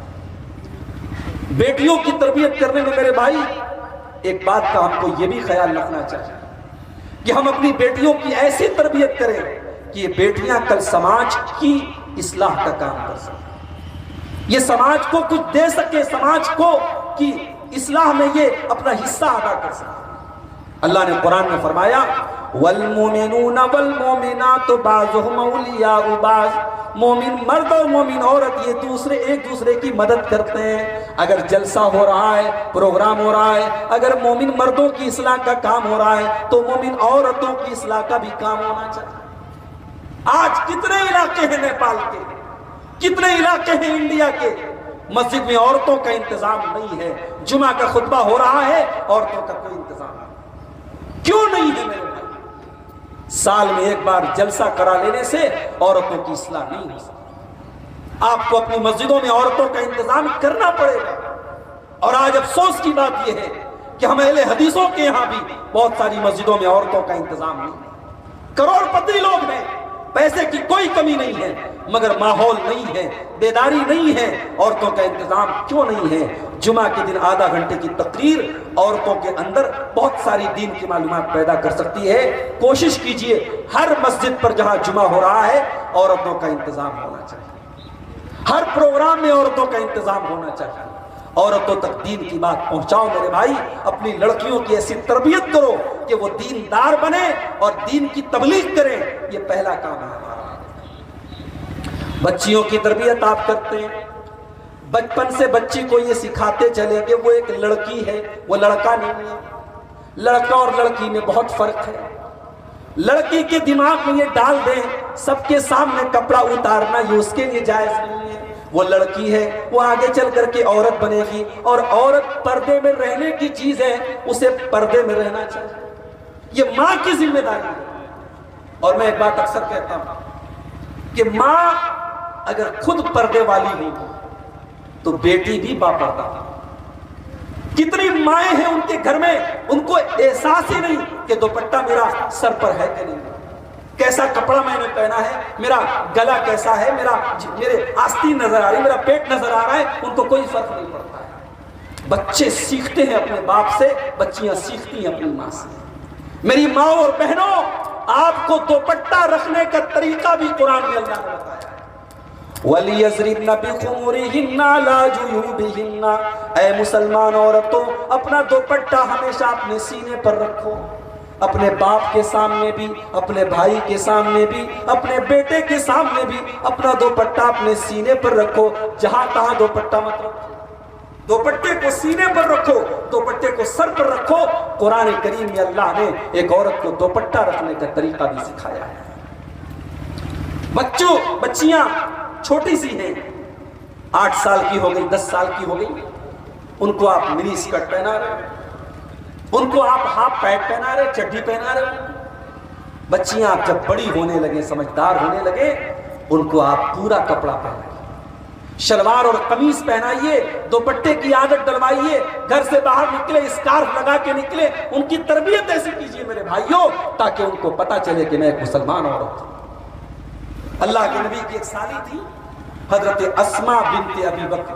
بیٹیوں کی تربیت کرنے میں میرے بھائی ایک بات کا ہم کو یہ بھی خیال رکھنا چاہیے کہ ہم اپنی بیٹیوں کی ایسی تربیت کریں کہ یہ بیٹیاں کل سماج کی اصلاح کا کام کر سکیں، یہ سماج کو کچھ دے سکے، سماج کو کی اصلاح میں یہ اپنا حصہ ادا کر سکیں۔ اللہ نے قرآن میں فرمایا والمومنون والمومنات بعضهم اولیاء بعض، مومن مرد اور مومن عورت یہ ایک دوسرے کی مدد کرتے ہیں۔ اگر جلسہ ہو رہا ہے، پروگرام ہو رہا ہے، اگر مومن مردوں کی اصلاح کا کام ہو رہا ہے تو مومن عورتوں کی اصلاح کا بھی کام ہونا چاہیے۔ آج کتنے علاقے ہیں نیپال کے، کتنے علاقے ہیں انڈیا کے، مسجد میں عورتوں کا انتظام نہیں ہے، جمعہ کا خطبہ ہو رہا ہے عورتوں کا کوئی انتظام نہیں۔ کیوں نہیں ہے میرے بھائی؟ سال میں ایک بار جلسہ کرا لینے سے عورتوں کی اصلاح نہیں ہو سکتی۔ آپ کو اپنی مسجدوں میں عورتوں کا انتظام کرنا پڑے گا۔ اور آج افسوس کی بات یہ ہے کہ ہم اہل حدیثوں کے یہاں بھی بہت ساری مسجدوں میں عورتوں کا انتظام نہیں ہے۔ کروڑ پتی لوگ ہیں، پیسے کی کوئی کمی نہیں ہے، مگر ماحول نہیں ہے، بیداری نہیں ہے، عورتوں کا انتظام کیوں نہیں ہے؟ جمعہ کے دن آدھا گھنٹے کی تقریر عورتوں کے اندر بہت ساری دین کی معلومات پیدا کر سکتی ہے۔ کوشش کیجئے ہر مسجد پر جہاں جمعہ ہو رہا ہے عورتوں کا انتظام ہونا چاہیے، ہر پروگرام میں عورتوں کا انتظام ہونا چاہیے۔ عورتوں تک دین کی بات پہنچاؤ میرے بھائی، اپنی لڑکیوں کی ایسی تربیت کرو کہ وہ دیندار بنے اور دین کی تبلیغ کریں، یہ پہلا کام ہے ہمارا۔ بچیوں کی تربیت آپ کرتے ہیں، بچپن سے بچی کو یہ سکھاتے چلے کہ وہ ایک لڑکی ہے، وہ لڑکا نہیں ہے۔ لڑکا اور لڑکی میں بہت فرق ہے۔ لڑکی کے دماغ میں یہ ڈال دیں سب کے سامنے کپڑا اتارنا یہ اس کے لیے جائز نہیں ہے۔ وہ لڑکی ہے، وہ آگے چل کر کے عورت بنے گی، اور عورت پردے میں رہنے کی چیز ہے، اسے پردے میں رہنا چاہیے۔ یہ ماں کی ذمہ داری ہے۔ اور میں ایک بات اکثر کہتا ہوں کہ ماں اگر خود پردے والی ہو تو بیٹی بھی باپردہ ہو۔ کتنی مائیں ہیں ان کے گھر میں، ان کو احساس ہی نہیں کہ دوپٹہ میرا سر پر ہے کہ نہیں، کیسا کپڑا میں نے پہنا ہے، میرا گلا کیسا ہے، میرے آستین نظر آ رہی ہے، میرا پیٹ نظر آ رہا ہے، ان کو کوئی فرق نہیں پڑتا ہے۔ بچے سیکھتے ہیں اپنے باپ سے، بچیاں سیکھتی ہیں اپنی ماں سے۔ میری ماں اور بہنوں، آپ کو دوپٹہ رکھنے کا طریقہ بھی قرآن میں اللہ نے بتایا ہے۔ وَلِيَضْرِبْنَ بِخُمُرِهِنَّ عَلَىٰ جُيُوبِهِنَّ، اے مسلمان عورتوں اپنا دوپٹہ ہمیشہ اپنے سینے پر رکھو، اپنے باپ کے سامنے بھی، اپنے بھائی کے سامنے بھی، اپنے بیٹے کے سامنے بھی اپنا دوپٹہ اپنے سینے پر رکھو۔ جہاں تہاں دوپٹہ مت رکھو، دوپٹے کو سینے پر رکھو، دوپٹے کو سر پر رکھو۔ قرآن کریم میں اللہ نے ایک عورت کو دوپٹہ رکھنے کا طریقہ بھی سکھایا ہے۔ بچیاں چھوٹی سی ہیں، 8 سال کی ہو گئی، 10 سال کی ہو گئی، ان کو آپ منی اسکرٹ پہنا رہے، ان کو آپ ہاف پینٹ پہنا رہے، چڈی پہنا رہے۔ بچیاں آپ جب بڑی ہونے لگے، سمجھدار ہونے لگے، ان کو آپ پورا کپڑا پہنائیے، شلوار اور قمیص پہنائیے، دوپٹے کی عادت ڈلوائیے، گھر سے باہر نکلے اسکارف لگا کے نکلے۔ ان کی تربیت ایسی کیجیے میرے بھائیوں تاکہ ان کو پتا چلے کہ میں ایک مسلمان عورت ہوں۔ اللہ کے نبی کی ایک سالی تھی، حضرت اسماء بنت ابی بکر،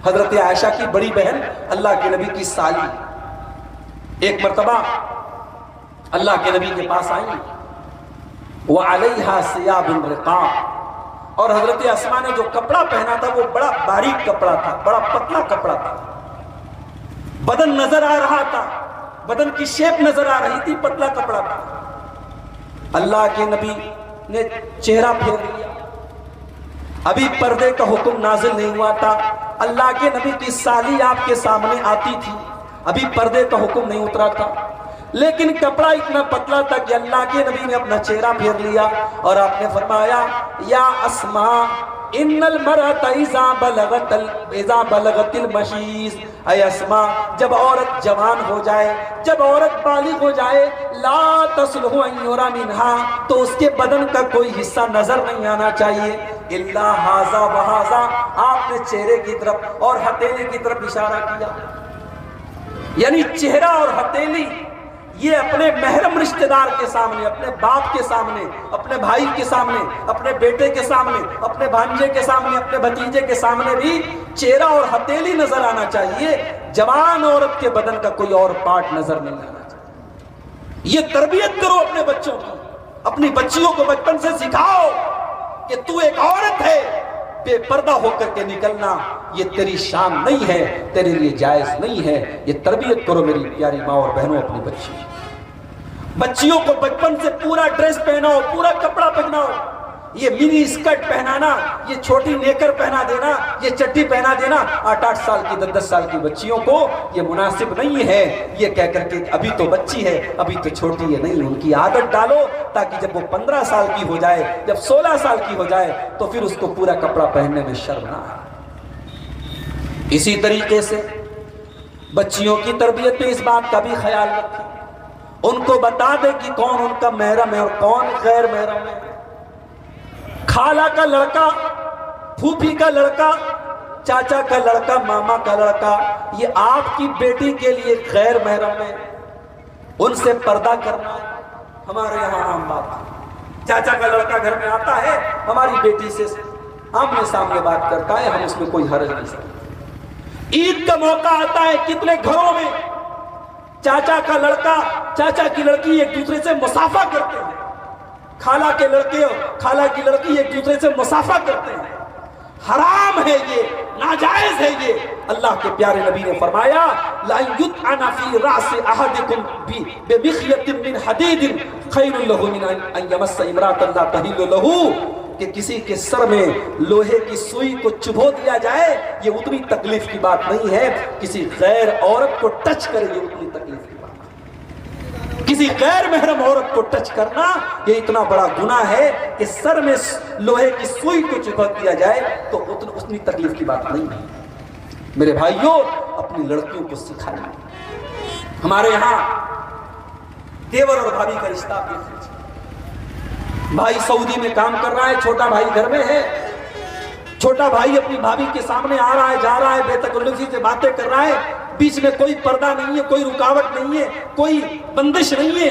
حضرت عائشہ کی بڑی بہن، اللہ کے نبی کی سالی۔ ایک مرتبہ اللہ کے نبی کے پاس آئی، وعلیہا ثیاب رقاق، اور حضرت اسماء نے جو کپڑا پہنا تھا وہ بڑا باریک کپڑا تھا، بڑا پتلا کپڑا تھا، بدن نظر آ رہا تھا، بدن کی شیپ نظر آ رہی تھی، پتلا کپڑا تھا۔ اللہ کے نبی نے چہرہ پھیر لیا، ابھی پردے کا حکم نازل نہیں ہوا تھا، اللہ کے نبی کی سالی آپ کے سامنے آتی تھی، ابھی پردے کا حکم نہیں اترا تھا، لیکن کپڑا اتنا پتلا تھا کہ اللہ کے نبی نے اپنا چہرہ پھیر لیا اور آپ نے فرمایا یا اسماء ان المرأۃ اذا بلغت المشیز، اے اسما جب عورت جوان ہو جائے، جب عورت بالغ ہو جائے، لا تصلح ان یرا منہا، تو اس کے بدن کا کوئی حصہ نظر نہیں آنا چاہیے، الا ھذا وھذا، آپ نے چہرے کی طرف اور ہتھیلی کی طرف اشارہ کیا، یعنی چہرہ اور ہتھیلی یہ اپنے محرم رشتہ دار کے سامنے، اپنے باپ کے سامنے، اپنے بھائی کے سامنے، اپنے بیٹے کے سامنے، اپنے بھانجے کے سامنے، اپنے بھتیجے کے سامنے بھی چہرہ اور ہتھیلی نظر آنا چاہیے، جوان عورت کے بدن کا کوئی اور پارٹ نظر نہیں آنا چاہیے۔ یہ تربیت کرو اپنے بچوں کی، اپنی بچیوں کو بچپن سے سکھاؤ کہ تو ایک عورت ہے، بے پردہ ہو کر کے نکلنا یہ تیری شان نہیں ہے، تیرے لیے جائز نہیں ہے۔ یہ تربیت کرو میری پیاری ماں اور بہنوں، اپنی بچیوں کو بچپن سے پورا ڈریس پہناؤ، پورا کپڑا پہناؤ۔ یہ منی اسکرٹ پہنانا، یہ چھوٹی نیکر پہنا دینا، یہ چڈی پہنا دینا 8-8 سال کی 10-10 سال کی بچیوں کو یہ مناسب نہیں ہے، یہ کہہ کر کے ابھی تو بچی ہے، ابھی تو چھوٹی ہے، نہیں، ان کی عادت ڈالو تاکہ جب وہ 15 سال کی ہو جائے، جب 16 سال کی ہو جائے تو پھر اس کو پورا کپڑا پہننے میں شرم نہ آئے۔ اسی طریقے سے بچیوں کی تربیت میں اس بات کا بھی خیال رکھیں، ان کو بتا دے کہ کون ان کا محرم ہے اور کون غیر محرم ہے۔ خالہ کا لڑکا، پھوپھی کا لڑکا، چاچا کا لڑکا، ماما کا لڑکا، یہ آپ کی بیٹی کے لیے غیر محرم ہے، ان سے پردہ کرنا ہے۔ ہمارے یہاں عام بات ہے، چاچا کا لڑکا گھر میں آتا ہے، ہماری بیٹی سے آمنے سامنے بات کرتا ہے، ہم اس میں کوئی حرج نہیں سکتے۔ عید کا موقع آتا ہے، کتنے گھروں میں چاچا کا لڑکا، چاچا کی لڑکی ایک دوسرے سے مصافحہ کرتے ہیں، خالہ کے لڑکے اور خالہ کی لڑکی ایک دوسرے سے مصافحہ کرتے ہیں۔ حرام ہے یہ، ناجائز ہے یہ۔ اللہ کے پیارے نبی نے فرمایا لَأَن يُطْعَنَ فِي رَأْسِ أَحَدِكُمْ بِمِخْيَطٍ مِّنْ حَدِيدٍ خَيْرٌ لَهُ مِنْ أَن يَمَسَّ امْرَأَةً لَا تَحِلُّ لَهُ، کہ کسی کے سر میں لوہے کی سوئی کو چبھو دیا جائے، یہ اتنی تکلیف کی بات نہیں ہے، کسی غیر عورت کو ٹچ کرے یہ اتنی تکلیف کی بات ہے۔ کسی غیر محرم عورت کو ٹچ کرنا یہ اتنا بڑا گناہ ہے کہ سر میں لوہے کی سوئی کو چبھو دیا جائے تو اتنی تکلیف کی بات نہیں ہے۔ میرے بھائیوں، اپنی لڑکیوں کو سکھائیں۔ ہمارے یہاں دیور اور بھابھی کا رشتہ بھی ہے، بھائی سعودی میں کام کر رہا ہے، چھوٹا بھائی گھر میں ہے، چھوٹا بھائی اپنی بھابھی کے سامنے آ رہا ہے، جا رہا ہے، بے تکلفی سے باتیں کر رہا ہے، بیچ میں کوئی پردہ نہیں ہے، کوئی رکاوٹ نہیں ہے، کوئی بندش نہیں ہے۔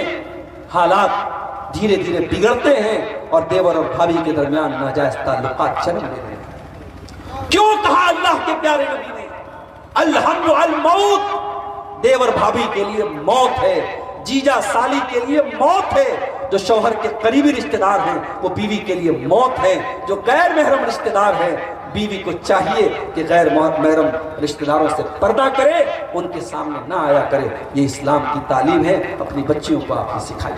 حالات دھیرے دھیرے بگڑتے ہیں اور دیور اور بھابھی کے درمیان ناجائز تعلقات جنم لے رہے ہیں۔ کیوں کہا اللہ کے پیارے نبی نے الحمد الموت، دیور بھابھی کے لیے موت ہے، جیجا سالی کے لیے موت ہے، جو شوہر کے قریبی رشتہ دار ہیں وہ بیوی کے لیے موت ہے، جو غیر محرم رشتہ دار ہیں بیوی کو چاہیے کہ غیر محرم رشتہ داروں سے پردہ کرے، ان کے سامنے نہ آیا کرے۔ یہ اسلام کی تعلیم ہے، اپنی بچیوں کو آپ نے سکھائی۔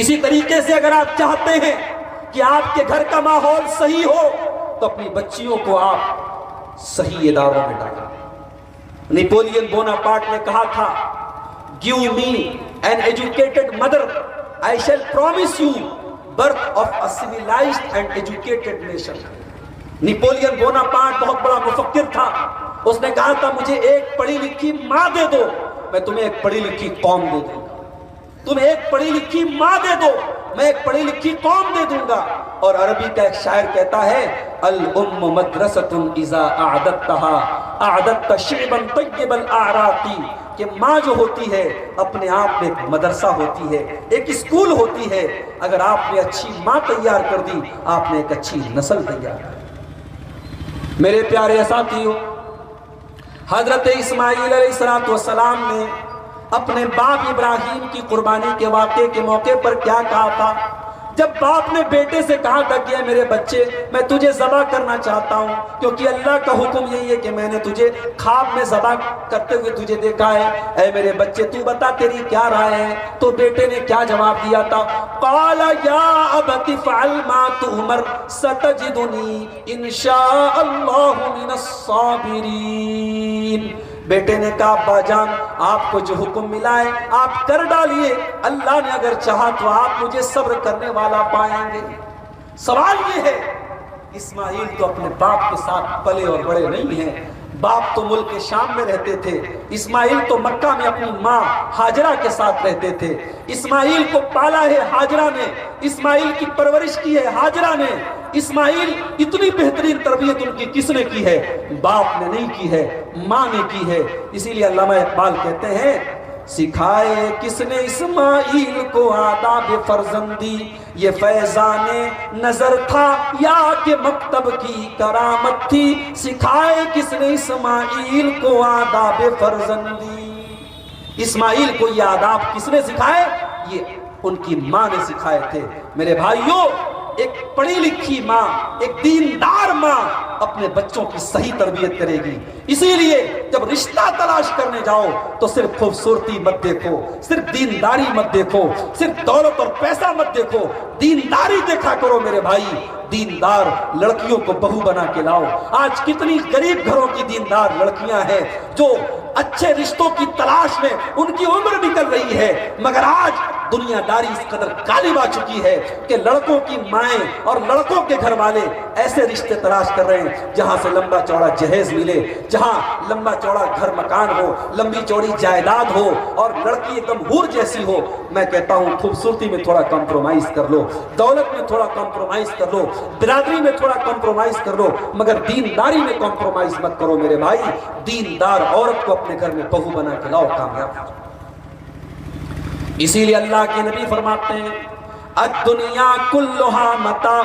اسی طریقے سے اگر آپ چاہتے ہیں کہ آپ کے گھر کا ماحول صحیح ہو تو اپنی بچیوں کو آپ صحیح اداروں میں ڈالیں۔ نیپولین بوناپارٹ نے کہا تھا Give me an educated mother, I shall promise you birth of a civilized and educated nation۔ Napoleon Bonaparte بہت بڑا مفکر تھا، اس نے کہا تھا مجھے ایک پڑھی لکھی ماں دے دو، میں تمہیں ایک پڑھی لکھی قوم دے دوں گا۔ تمہیں ایک پڑھی لکھی ماں دے دو، میں ایک پڑھی لکھی قوم دے دوں گا۔ اور عربی کا ایک شاعر کہتا ہے الام مدرسۃ اذا اعددتها اعددت شعبا طیب الاعراق، کہ ماں جو ہوتی ہے اپنے آپ میں ایک مدرسہ ہوتی ہے، ایک اسکول ہوتی ہے۔ اگر آپ نے اچھی ماں تیار کر دی، آپ نے ایک اچھی نسل تیار کر دی۔ میرے پیارے ساتھیو، حضرت اسماعیل علیہ السلام نے اپنے باپ ابراہیم کی قربانی کے واقعے کے موقع پر کیا کہا تھا؟ جب باپ نے بیٹے سے کہا تھا کہ اے میرے بچے میں تجھے ذبح کرنا چاہتا ہوں، کیونکہ اللہ کا حکم یہی ہے کہ میں نے تجھے خواب میں ذبح کرتے ہوئے تجھے دیکھا ہے، اے میرے بچے تو بتا تیری کیا رائے ہے؟ تو بیٹے نے کیا جواب دیا تھا؟ قال یا ابت فعل ما تؤمر ستجدنی ان شاء اللہ من الصابرین۔ بیٹے نے کہا ابا جان آپ کو جو حکم ملا ہے آپ کر ڈالیے، اللہ نے اگر چاہا تو آپ مجھے صبر کرنے والا پائیں گے۔ سوال یہ ہے، اسماعیل تو اپنے باپ کے ساتھ پلے اور بڑے نہیں ہیں، باپ تو ملک شام میں رہتے تھے، اسماعیل تو مکہ میں اپنی ماں ہاجرہ کے ساتھ رہتے تھے، اسماعیل کو پالا ہے ہاجرہ نے، اسماعیل کی پرورش کی ہے ہاجرہ نے، اسماعیل اتنی بہترین تربیت ان کی کس نے کی ہے؟ باپ نے نہیں کی ہے، ماں نے کی ہے۔ اسی لیے علامہ اقبال کہتے ہیں، سکھائے کس نے اسماعیل کو آداب فرزندی، یہ فیضان نظر تھا یا کہ مکتب کی کرامت تھی، سکھائے کس نے اسماعیل کو آداب فرزندی، اسماعیل کو یہ آداب کس نے سکھائے؟ یہ ان کی ماں نے سکھائے تھے۔ میرے بھائیوں، ایک پڑھی لکھی ماں، ایک دیندار ماں اپنے بچوں کی صحیح تربیت کرے گی۔ اسی لیے جب رشتہ تلاش کرنے جاؤ تو صرف خوبصورتی مت دیکھو، صرف دینداری مت دیکھو، صرف دولت اور پیسہ مت دیکھو، دینداری دیکھا کرو میرے بھائی۔ دیندار لڑکیوں کو بہو بنا کے لاؤ۔ آج کتنی غریب گھروں کی دیندار لڑکیاں ہیں جو اچھے رشتوں کی تلاش میں ان کی عمر نکل رہی ہے، مگر آج دنیا داری اس قدر غالب آ چکی ہے کہ لڑکوں کی مائیں اور لڑکوں کے گھر والے ایسے رشتے تلاش کر رہے ہیں جہاں سے لمبا چوڑا جہیز ملے، جہاں لمبا چوڑا گھر مکان ہو، لمبی چوڑی جائیداد ہو اور لڑکی ایک دم حور جیسی ہو۔ میں کہتا ہوں خوبصورتی میں تھوڑا کمپرومائز کر لو، دولت میں تھوڑا کمپرومائز کر لو، برادری میں تھوڑا کمپرومائز کر لو، مگر دینداری میں کمپرومائز مت کرو میرے بھائی۔ دیندار عورت کو اپنے گھر میں بہو بنا کے لاؤ، کامیاب۔ اسی لیے اللہ کے نبی فرماتے ہیں، الدنیا کلھا متاع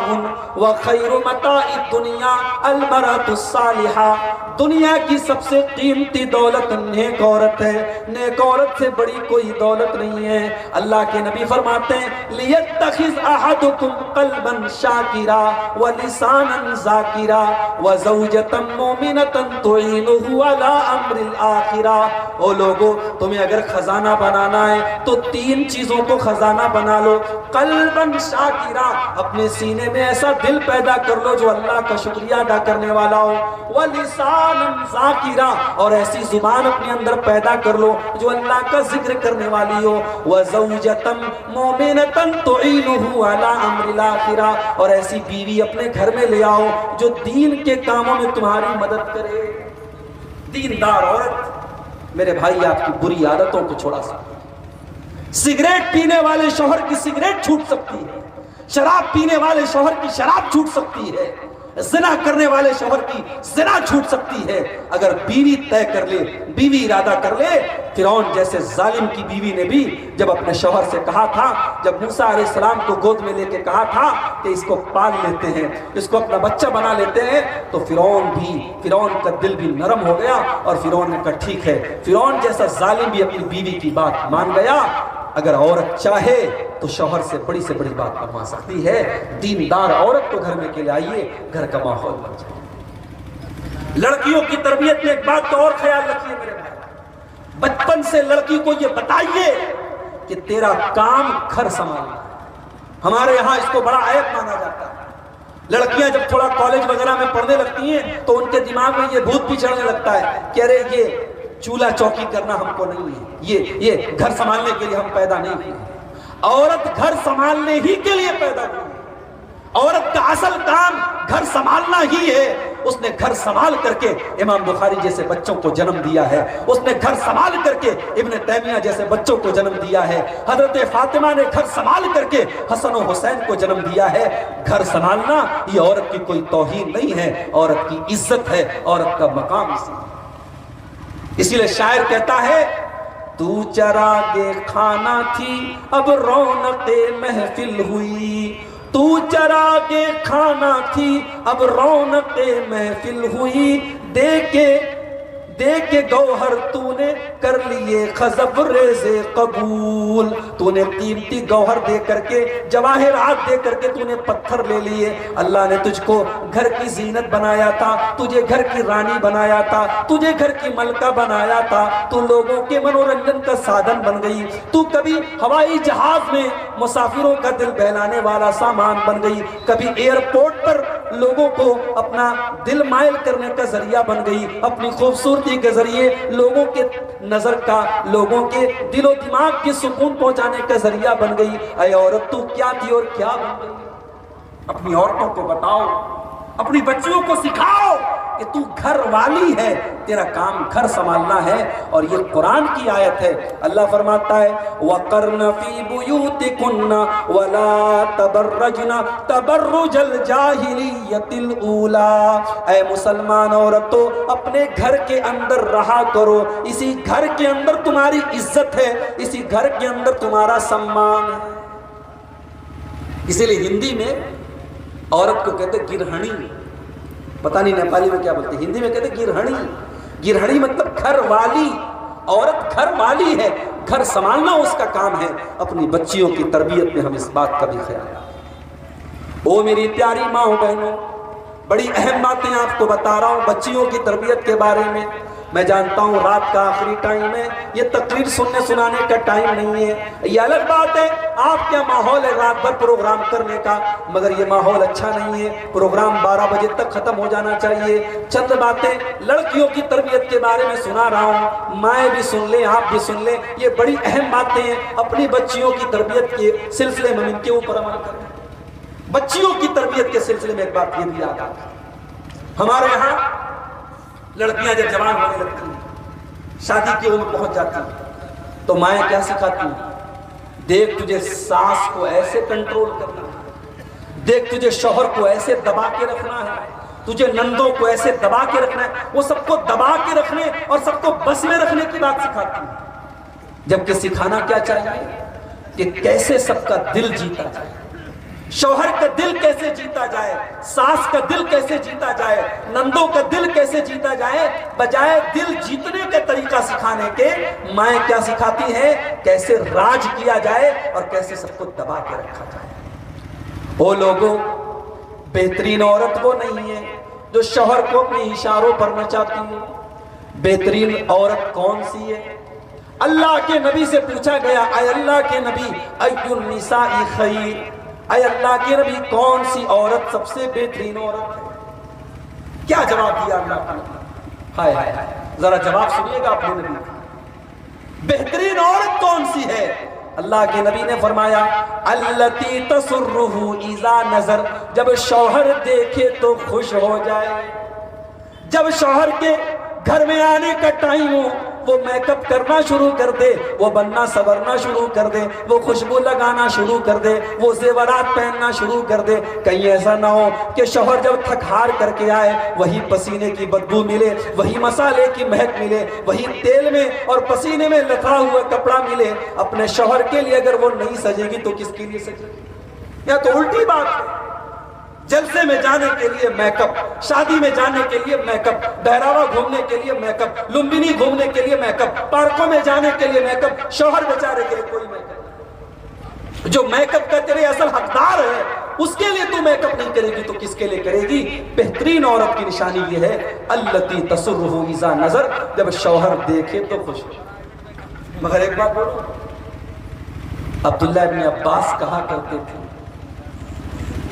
وخیر متاع الدنیا المرأة الصالحہ، دنیا کی سب سے قیمتی دولت نیک عورت ہے، نیک عورت سے بڑی کوئی دولت نہیں ہے۔ اللہ کے نبی فرماتے ہیں، لیتخذ احدکم قلبا شاکرا ولسانا ذاکرا وزوجتا مومنتا تعینہ علی امر الاخرہ۔ او لوگو، تمہیں اگر خزانہ بنانا ہے تو تین چیزوں کو خزانہ بنا لو۔ قلباً شاکرا، اپنے سینے میں ایسا دل پیدا کر لو جو اللہ کا شکریہ ادا کرنے والا ہو۔ وَلِسَانًا ذَاکِرًا، اور ایسی زبان اپنے اندر پیدا کر لو جو اللہ کا ذکر کرنے والی ہو۔ وَزَوْجَةً مُؤْمِنَةً تُعِینُهُ عَلَىٰ أَمْرِ الْآخِرَةِ، اور ایسی بیوی اپنے گھر میں لے آؤ جو دین کے کاموں میں تمہاری مدد کرے۔ دیندار عورت میرے بھائی آپ کی بری عادتوں کو چھوڑا سکتی، سگریٹ پینے والے شوہر کی سگریٹ چھوٹ سکتی ہے، شراب پینے والے شوہر کی شراب چھوٹ سکتی ہے، زنا کرنے والے شوہر کی زنا چھوٹ سکتی ہے، اگر بیوی طے کر لے، بیوی ارادہ کر لے۔ فرعون جیسے ظالم کی بیوی نے بھی جب اپنے شوہر سے کہا تھا، جب موسیٰ علیہ السلام کو گود میں لے کے کہا تھا کہ اس کو پال لیتے ہیں، اس کو اپنا بچہ بنا لیتے ہیں، تو فرعون کا دل بھی نرم ہو گیا اور فرعون نے کہا ٹھیک ہے۔ فرعون جیسا ظالم بھی اپنی بیوی کی بات مان گیا۔ اگر عورت چاہے تو شوہر سے بڑی بات کروا سکتی ہے۔ دیندار عورت کو گھر میں کے لائیے، گھر کا ماحول بن جائے۔ لڑکیوں کی تربیت میں ایک بات تو اور خیال رکھیے میرے بھائی، بچپن سے لڑکی کو یہ بتائیے کہ تیرا کام گھر سنبھالنا ہے۔ ہمارے یہاں اس کو بڑا عیب مانا جاتا ہے۔ لڑکیاں جب تھوڑا کالج وغیرہ میں پڑھنے لگتی ہیں تو ان کے دماغ میں یہ بھوت بھی چڑھنے لگتا ہے کہ ارے یہ چولہا چوکی کرنا ہم کو نہیں ہے، یہ گھر سنبھالنے کے لیے ہم پیدا نہیں ہوئے۔ عورت گھر سنبھالنے ہی کے لیے پیدا ہوئی ہے۔ عورت کا اصل کام گھر سنبھالنا ہی ہے۔ اس نے گھر سنبھال کر کے امام بخاری جیسے بچوں کو جنم دیا ہے، اس نے گھر سنبھال کر کے ابن تیمیہ جیسے بچوں کو جنم دیا ہے، حضرت فاطمہ نے گھر سنبھال کر کے حسن و حسین کو جنم دیا ہے۔ گھر سنبھالنا یہ عورت کی کوئی توہین نہیں ہے، عورت کی عزت ہے، عورت کا مقام اسی لیے شاعر کہتا ہے، تو چراغ خانہ تھی اب رونق محفل ہوئی، تو چراغ خانہ تھی اب رونق محفل ہوئی، دے کے گوہر تو نے کر لیے خزف ریز قبول، تو نے قیمتی گوہر دے کر کے، جواہرات دے کر کے تو نے پتھر لے لیے۔ اللہ نے تجھ کو گھر کی زینت بنایا تھا، تجھے گھر کی رانی بنایا تھا، تجھے گھر کی ملکہ بنایا تھا، تو لوگوں کے منورنجن کا سادھن بن گئی، تو کبھی ہوائی جہاز میں مسافروں کا دل بہلانے والا سامان بن گئی، کبھی ایئرپورٹ پر لوگوں کو اپنا دل مائل کرنے کا ذریعہ بن گئی، اپنی خوبصورتی کے ذریعے لوگوں کے نظر کا، لوگوں کے دل و دماغ کی سکون پہنچانے کا ذریعہ بن گئی۔ اے عورت تو کیا تھی اور کیا بن گئی؟ اپنی عورتوں کو بتاؤ، اپنی بچیوں کو سکھاؤ کہ تو گھر والی ہے، تیرا کام گھر سنبھالنا ہے۔ اور یہ قرآن کی آیت ہے۔ اللہ فرماتا ہے وَقَرْنَ فِي بُيُوتِكُنَّ وَلَا تَبَرَّجْنَ تَبَرُّجَ الْجَاهِلِيَّةِ الْأُولَىٰ، اے مسلمان عورتوں اپنے گھر کے اندر رہا کرو، اسی گھر کے اندر تمہاری عزت ہے، اسی گھر کے اندر تمہارا سمان ہے۔ اسی لیے ہندی میں عورت کو کہتے گرہنی، پتہ نہیں نیپالی میں کیا بولتے ہیں، ہندی میں کہتے گرہنی۔ گرہنی مطلب گھر والی، عورت گھر والی ہے، گھر سنبھالنا اس کا کام ہے۔ اپنی بچیوں کی تربیت میں ہم اس بات کا بھی خیال رکھیں۔ او میری پیاری ماں بہنوں، بڑی اہم باتیں آپ کو بتا رہا ہوں بچیوں کی تربیت کے بارے میں۔ میں جانتا ہوں رات کا آخری ٹائم ہے، یہ تقریر سننے سنانے کا ٹائم نہیں ہے، یہ الگ بات ہے آپ کیا ماحول ہے رات بھر پروگرام کرنے کا، مگر یہ ماحول اچھا نہیں ہے، پروگرام 12 بجے تک ختم ہو جانا چاہیے۔ چند باتیں لڑکیوں کی تربیت کے بارے میں سنا رہا ہوں، مائیں بھی سن لیں، آپ بھی سن لیں، یہ بڑی اہم باتیں ہیں۔ اپنی بچیوں کی تربیت کے سلسلے میں ان کے اوپر عمل کریں۔ بچیوں کی تربیت کے سلسلے میں ایک بات یہ بھی یاد آتا ہے، ہمارے یہاں لڑکیاں جب جوان ہونے لگتی ہیں، شادی کی عمر پہنچ جاتی ہیں، تو مائیں کیا سکھاتی ہیں؟ دیکھ تجھے ساس کو ایسے کنٹرول کرنا ہے، دیکھ تجھے شوہر کو ایسے دبا کے رکھنا ہے، تجھے نندوں کو ایسے دبا کے رکھنا ہے۔ وہ سب کو دبا کے رکھنے اور سب کو بس میں رکھنے کی بات سکھاتی ہیں، جبکہ سکھانا کیا چاہیے کہ کیسے سب کا دل جیتا جائے، شوہر کا دل کیسے جیتا جائے، ساس کا دل کیسے جیتا جائے، نندوں کا دل کیسے جیتا جائے۔ بجائے دل جیتنے کا طریقہ سکھانے کے، مائیں کیا سکھاتی ہیں؟ کیسے راج کیا جائے اور کیسے سب کو دبا کے رکھا جائے۔ وہ لوگوں، بہترین عورت وہ نہیں ہے جو شوہر کو اپنے اشاروں پر نچاتی ہے۔ بہترین عورت کون سی ہے؟ اللہ کے نبی سے پوچھا گیا، اے اللہ کے نبی ای النساء خیر، اے اللہ کے نبی کون سی عورت سب سے بہترین عورت ہے؟ کیا جواب دیا اللہ کا نبی؟ ہائے ہائے ہائے، ذرا جواب سنیے گا اپنے نبی کا۔ بہترین عورت کون سی ہے؟ اللہ کے نبی نے فرمایا التی تسرہ اذا نظر، جب شوہر دیکھے تو خوش ہو جائے، جب شوہر کے گھر میں آنے کا ٹائم ہو وہ میک اپ کرنا شروع کر دے، وہ بننا سورنا شروع کر دے، وہ خوشبو لگانا شروع کر دے، وہ زیورات پہننا شروع کر دے۔ کہیں ایسا نہ ہو کہ شوہر جب تھک ہار کر کے آئے وہی پسینے کی بدبو ملے، وہی مسالے کی مہک ملے، وہی تیل میں اور پسینے میں لتھڑا ہوا کپڑا ملے۔ اپنے شوہر کے لیے اگر وہ نہیں سجے گی تو کس کے لیے سجے گی؟ یا تو الٹی بات ہے، جلسے میں جانے کے لیے میک اپ، شادی میں جانے کے لیے میک اپ، بہراوا گھومنے کے لیے میک اپ، لمبینی گھومنے کے لیے میک اپ، پارکوں میں جانے کے لیے میک اپ، شوہر بیچارے کے لیے کوئی میک اپ۔ جو میک اپ کا تیرے اصل حقدار ہے اس کے لیے تو میک اپ نہیں کرے گی تو کس کے لیے کرے گی؟ بہترین عورت کی نشانی یہ ہے التی تسرہ اذا نظر، جب شوہر دیکھے تو خوش ہو۔ مگر ایک بات بولو، عبداللہ ابن عباس کہا کرتے تھے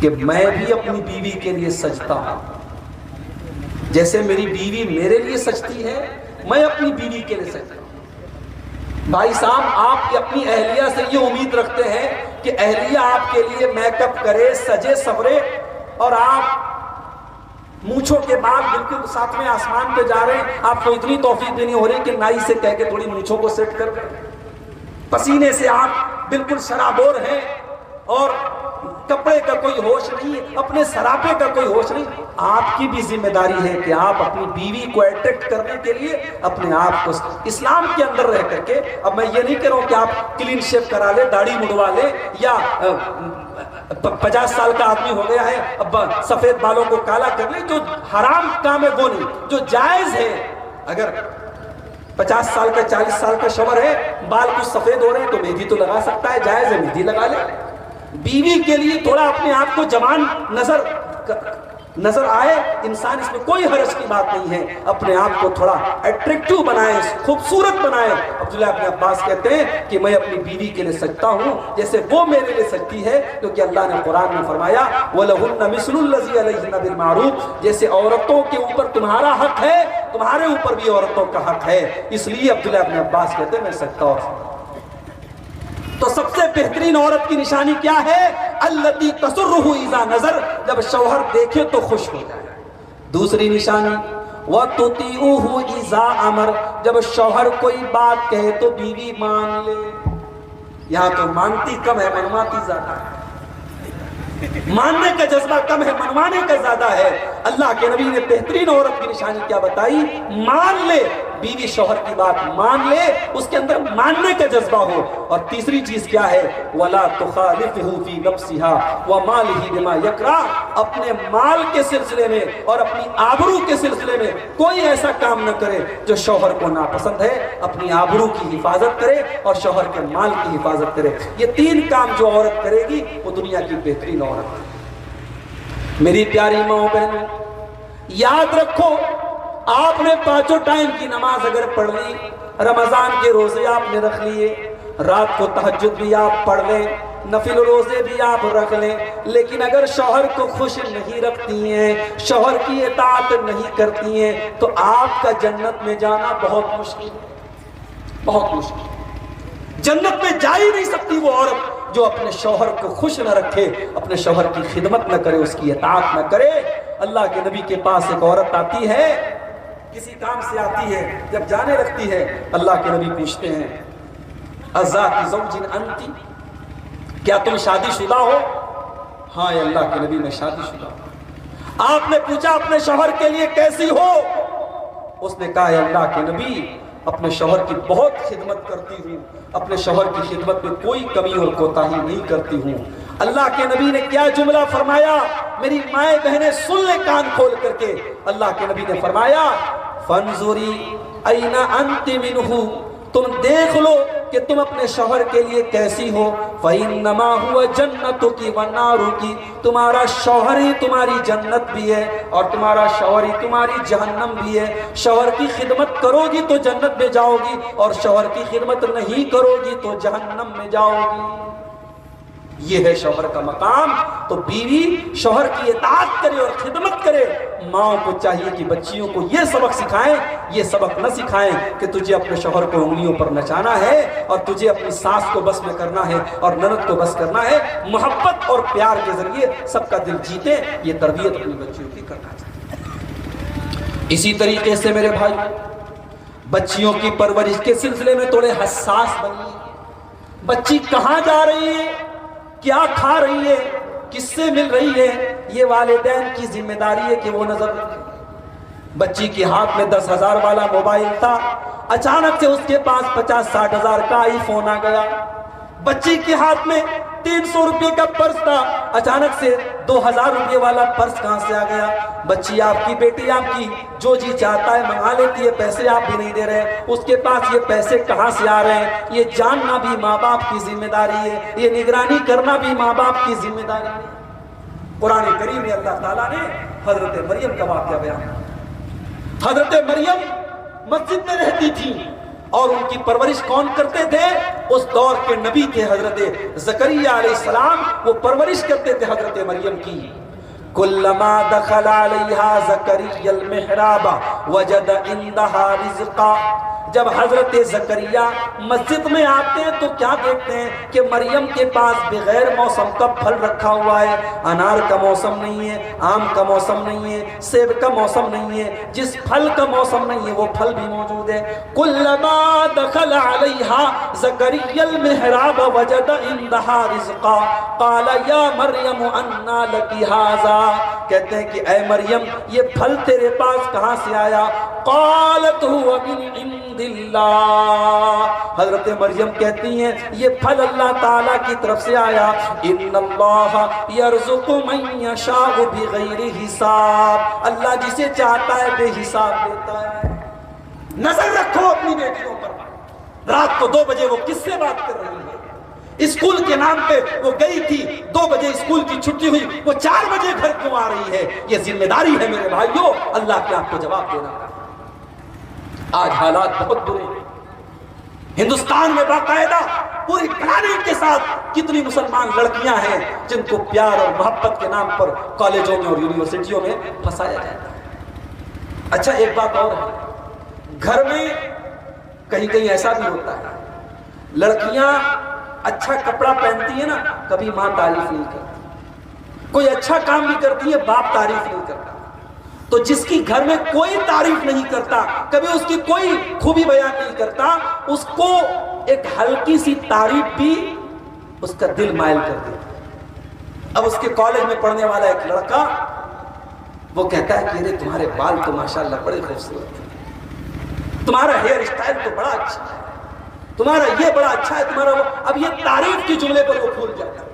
کہ میں بھی اپنی بیوی کے لیے سجتا ہوں، جیسے میری بیوی میرے لیے سجتی ہے میں اپنی بیوی کے لیے سجتا ہوں۔ بھائی صاحب آپ اپنی اہلیہ سے یہ امید رکھتے ہیں کہ اہلیہ آپ کے لیے میک اپ کرے، سجے سورے، اور آپ مونچھوں کے بعد بالکل ساتویں آسمان پہ جا رہے ہیں، آپ کو اتنی توفیق بھی نہیں ہو رہی کہ نائی سے کہہ کے تھوڑی مونچھوں کو سیٹ کر دیں، پسینے سے آپ بالکل شرابور ہیں اور کپڑے کا کوئی ہوش نہیں، اپنے سراپے کا کوئی ہوش نہیں۔ آپ کی بھی ذمہ داری ہے کہ آپ اپنی بیوی کو اٹریکٹ کرنے کے لیے اپنے آپ کو اسلام کے اندر رہ کر کے، اب میں یہ نہیں کہہ رہا ہوں کہ آپ کلین شیو کرا لیں، داڑھی مڑوا لیں، یا 50 سال کا آدمی ہو گیا ہے اب سفید بالوں کو کالا کر لیں، جو حرام کام ہے وہ نہیں، جو جائز ہے۔ اگر 50 سال کا 40 سال کا شوہر ہے، بال کچھ سفید ہو رہے ہیں تو مہندی تو لگا سکتا ہے، جائز ہے، مہندی لگا لے۔ بیوی کے لیے تھوڑا اپنے آپ کو جوان نظر آئے انسان، اس میں کوئی حرج کی بات نہیں ہے، اپنے آپ کو تھوڑا اٹریکٹیو بنائے، خوبصورت بنائے۔ عبداللہ ابن عباس کہتے ہیں کہ میں اپنی بیوی کے لیے سجتا ہوں جیسے وہ میرے لیے سجتی ہے، کیونکہ اللہ نے قرآن میں فرمایا وَلَهُنَّ مِثْلُ الَّذِي عَلَيْهِنَّ بِالْمَعْرُوفِ، جیسے عورتوں کے اوپر تمہارا حق ہے تمہارے اوپر بھی عورتوں کا حق ہے۔ اس لیے عبداللہ ابن عباس کہتے ہیں میں سجتا ہوں۔ تو سب سے بہترین عورت کی نشانی کیا ہے؟ التی تسرہ اذا نظر، جب شوہر دیکھے تو خوش ہو جائے۔ دوسری نشانی وَتُطِيعُهُ اِذَا امر، جب شوہر کوئی بات کہے تو بیوی مان لے۔ یہاں تو مانتی کم ہے، منواتی زیادہ ہے۔ ماننے کا جذبہ کم ہے، منوانے کا زیادہ ہے۔ اللہ کے نبی نے بہترین عورت کی نشانی کیا بتائی؟ مان لے، بیوی شوہر کی بات مان لے، اس کے اندر ماننے کا جذبہ ہو۔ اور تیسری چیز کیا ہے؟ وَلَا تُخَالِفْهُ فِي نَفْسِهَا وَمَالِهِ بِمَا يَكْرَهُ، اپنے مال کے سلسلے میں اور اپنی آبرو کے سلسلے میں کوئی ایسا کام نہ کرے جو شوہر کو ناپسند ہے۔ اپنی آبرو کی حفاظت کرے اور شوہر کے مال کی حفاظت کرے۔ یہ تین کام جو عورت کرے گی وہ دنیا کی بہترین عورت ہے۔ میری پیاری ماں بہنوں، یاد رکھو، آپ نے پانچوں ٹائم کی نماز اگر پڑھ لی، رمضان کے روزے آپ نے رکھ لیے، رات کو تہجد بھی آپ پڑھ لیں، نفل روزے بھی آپ رکھ لیں، لیکن اگر شوہر کو خوش نہیں رکھتی ہیں، شوہر کی اطاعت نہیں کرتی ہیں، تو آپ کا جنت میں جانا بہت مشکل ہے، بہت مشکل۔ جنت میں جا ہی نہیں سکتی وہ عورت جو اپنے شوہر کو خوش نہ رکھے، اپنے شوہر کی خدمت نہ کرے، اس کی اطاعت نہ کرے۔ اللہ کے نبی کے پاس ایک عورت آتی ہے، کسی کام سے آتی ہے، جب جانے لگتی ہے اللہ کے نبی پوچھتے ہیں ازاتی زوج انتی، کیا تم شادی شدہ ہو؟ ہاں اے اللہ کے نبی میں شادی شدہ ہوں۔ آپ نے پوچھا اپنے شوہر کے لیے کیسی ہو؟ اس نے کہا اے اللہ کے نبی اپنے شوہر کی بہت خدمت کرتی ہوں، اپنے شوہر کی خدمت میں کوئی کمی اور کوتاہی نہیں کرتی ہوں۔ اللہ کے نبی نے کیا جملہ فرمایا؟ میری مائیں بہنیں سن لے کان کھول کر کے، اللہ کے نبی نے فرمایا فانظری این انت منہ، تم دیکھ لو کہ تم اپنے شوہر کے لیے کیسی ہو۔ فإنما هو جنتک ونارک، تمہارا شوہر ہی تمہاری جنت بھی ہے اور تمہارا شوہر ہی تمہاری جہنم بھی ہے۔ شوہر کی خدمت کرو گی تو جنت میں جاؤ گی، اور شوہر کی خدمت نہیں کرو گی تو جہنم میں جاؤ گی۔ یہ ہے شوہر کا مقام۔ تو بیوی شوہر کی اطاعت کرے اور خدمت کرے۔ ماں کو چاہیے کہ بچیوں کو یہ سبق سکھائیں، یہ سبق نہ سکھائیں کہ تجھے اپنے شوہر کو انگلیوں پر نچانا ہے اور تجھے اپنی ساس کو بس میں کرنا ہے اور نند کو بس کرنا ہے۔ محبت اور پیار کے ذریعے سب کا دل جیتے، یہ تربیت اپنی بچیوں کی کرنا چاہیے۔ اسی طریقے سے میرے بھائی، بچیوں کی پرورش کے سلسلے میں تھوڑے حساس بنیے۔ بچی کہاں جا رہی ہے، کیا کھا رہی ہے، کس سے مل رہی ہے، یہ والدین کی ذمہ داری ہے کہ وہ نظر رکھیں۔ بچی کے ہاتھ میں 10,000 والا موبائل تھا، اچانک سے اس کے پاس 50-60 ہزار کا آئی فون آ گیا۔ بچی کے ہاتھ میں 300 روپے کا پرس تھا، اچانک سے 2,000 روپے والا پرس کہاں سے آ گیا؟ بچی آپ کی، بیٹی آپ کی، جو جی چاہتا ہے منگا لیتی ہے، پیسے آپ بھی نہیں دے رہے، اس کے پاس یہ پیسے کہاں سے آ رہے ہیں؟ یہ جاننا بھی ماں باپ کی ذمہ داری ہے، یہ نگرانی کرنا بھی ماں باپ کی ذمہ داری ہے۔ قرآن کریم میں اللہ تعالیٰ نے حضرت مریم کا واقعہ بیان کیا۔ حضرت مریم مسجد میں رہتی تھی اور ان کی پرورش کون کرتے تھے؟ اس دور کے نبی تھے حضرت زکریا علیہ السلام، وہ پرورش کرتے تھے حضرت مریم کی۔ کلما دخل علیہا زکریا المحراب وجد عندہا رزقا، جب حضرت زکریا مسجد میں آتے ہیں تو کیا دیکھتے ہیں کہ مریم کے پاس بغیر موسم کا پھل رکھا ہوا ہے۔ انار کا موسم نہیں ہے، آم کا موسم نہیں ہے، سیب کا موسم نہیں ہے، جس پھل کا موسم نہیں ہے وہ پھل بھی موجود ہے۔ کلما دخل علیہا زکریا المحراب وجد عندہا رزقا قال یا مریم انا لکی ھذا، کہتے ہیں کہ اے مریم یہ پھل تیرے پاس کہاں سے آیا؟ قالت هو من عند اللہ، حضرت مریم کہتی ہیں یہ پھل اللہ تعالیٰ کی طرف سے آیا۔ ان اللہ یرزق من یشاء بغیر حساب، اللہ جسے چاہتا ہے بے حساب دیتا ہے۔ نظر رکھو اپنی بیٹیوں پر، رات کو 2 بجے وہ کس سے بات کر رہی ہے؟ اسکول کے نام پہ وہ گئی تھی، 2 بجے اسکول کی چھٹی ہوئی، وہ 4 بجے گھر کیوں آ رہی ہے؟ یہ ذمہ داری ہے میرے بھائیوں، اللہ کے آپ کو جواب دینا ہے۔ آج حالات بہت برے ہیں ہندوستان میں، باقاعدہ پوری پلاننگ کے ساتھ کتنی مسلمان لڑکیاں ہیں جن کو پیار اور محبت کے نام پر کالجوں میں اور یونیورسٹیوں میں پھنسایا جاتا ہے۔ اچھا ایک بات اور ہے، گھر میں کہیں کہیں ایسا بھی ہوتا ہے، لڑکیاں اچھا کپڑا پہنتی ہے نا کبھی ماں تعریف نہیں کرتی، کوئی اچھا کام بھی کرتی ہے باپ تعریف نہیں کرتا، تو جس کی گھر میں کوئی تعریف نہیں کرتا، کبھی اس کی کوئی خوبی بیان نہیں کرتا، اس کو ایک ہلکی سی تعریف بھی اس کا دل مائل کر دیتی۔ اب اس کے کالج میں پڑھنے والا ایک لڑکا وہ کہتا ہے کہ ارے تمہارے بال تو ماشاءاللہ بڑے خوبصورت ہیں، تمہارا ہیئر اسٹائل تو بڑا اچھا ہے، تمہارا یہ بڑا اچھا ہے، تمہارا وہ، اب یہ تعریف کے جملے پر وہ پھول جاتا ہے۔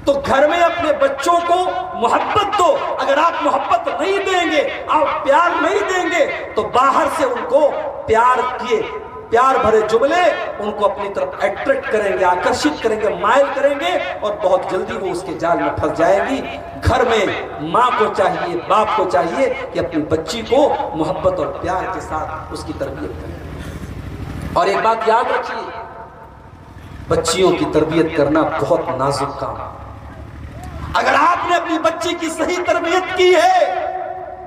تو گھر میں اپنے بچوں کو محبت دو، اگر آپ محبت نہیں دیں گے، آپ پیار نہیں دیں گے، تو باہر سے ان کو پیار بھرے جملے ان کو اپنی طرف اٹریکٹ کریں گے، آکرشت کریں گے، مائل کریں گے، اور بہت جلدی وہ اس کے جال میں پھنس جائے گی۔ گھر میں ماں کو چاہیے، باپ کو چاہیے کہ اپنی بچی کو محبت اور پیار کے ساتھ اس کی تربیت کریں۔ اور ایک بات یاد رکھیے، بچیوں کی تربیت کرنا بہت نازک کام ہے۔ اگر آپ نے اپنی بچی کی صحیح تربیت کی ہے،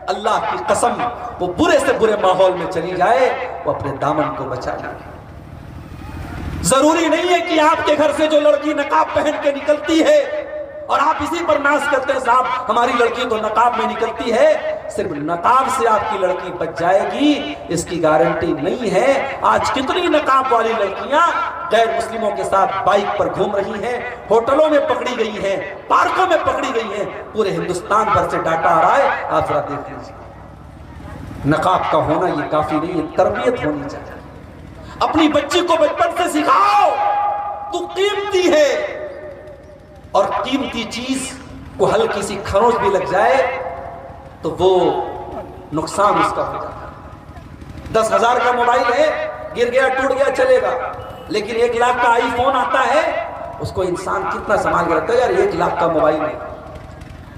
اللہ کی قسم وہ برے سے برے ماحول میں چلی جائے وہ اپنے دامن کو بچا لے۔ ضروری نہیں ہے کہ آپ کے گھر سے جو لڑکی نقاب پہن کے نکلتی ہے اور آپ اسی پر ناز کرتے ہیں صاحب ہماری لڑکی تو نقاب میں نکلتی ہے، صرف نقاب سے آپ کی لڑکی بچ جائے گی اس کی گارنٹی نہیں ہے۔ آج کتنی نقاب والی لڑکیاں غیر مسلموں کے ساتھ بائک پر گھوم رہی ہیں، ہوٹلوں میں پکڑی گئی ہیں، پارکوں میں پکڑی گئی ہیں، پورے ہندوستان بھر سے ڈاٹا آ رہا ہے، آپ ذرا دیکھ لیجیے۔ نقاب کا ہونا یہ کافی نہیں ہے، تربیت ہونی چاہیے۔ اپنی بچی کو بچپن سے سکھاؤ تو قیمتی ہے، اور قیمتی چیز کو ہلکی سی کھروچ بھی لگ جائے تو وہ نقصان اس کا ہو جاتا ہے۔ 10,000 کا موبائل ہے، گر گیا ٹوٹ گیا چلے گا، لیکن 1 لاکھ کا آئی فون آتا ہے، اس کو انسان کتنا سنبھال کے رکھتا ہے، یار 1 لاکھ کا موبائل ہے۔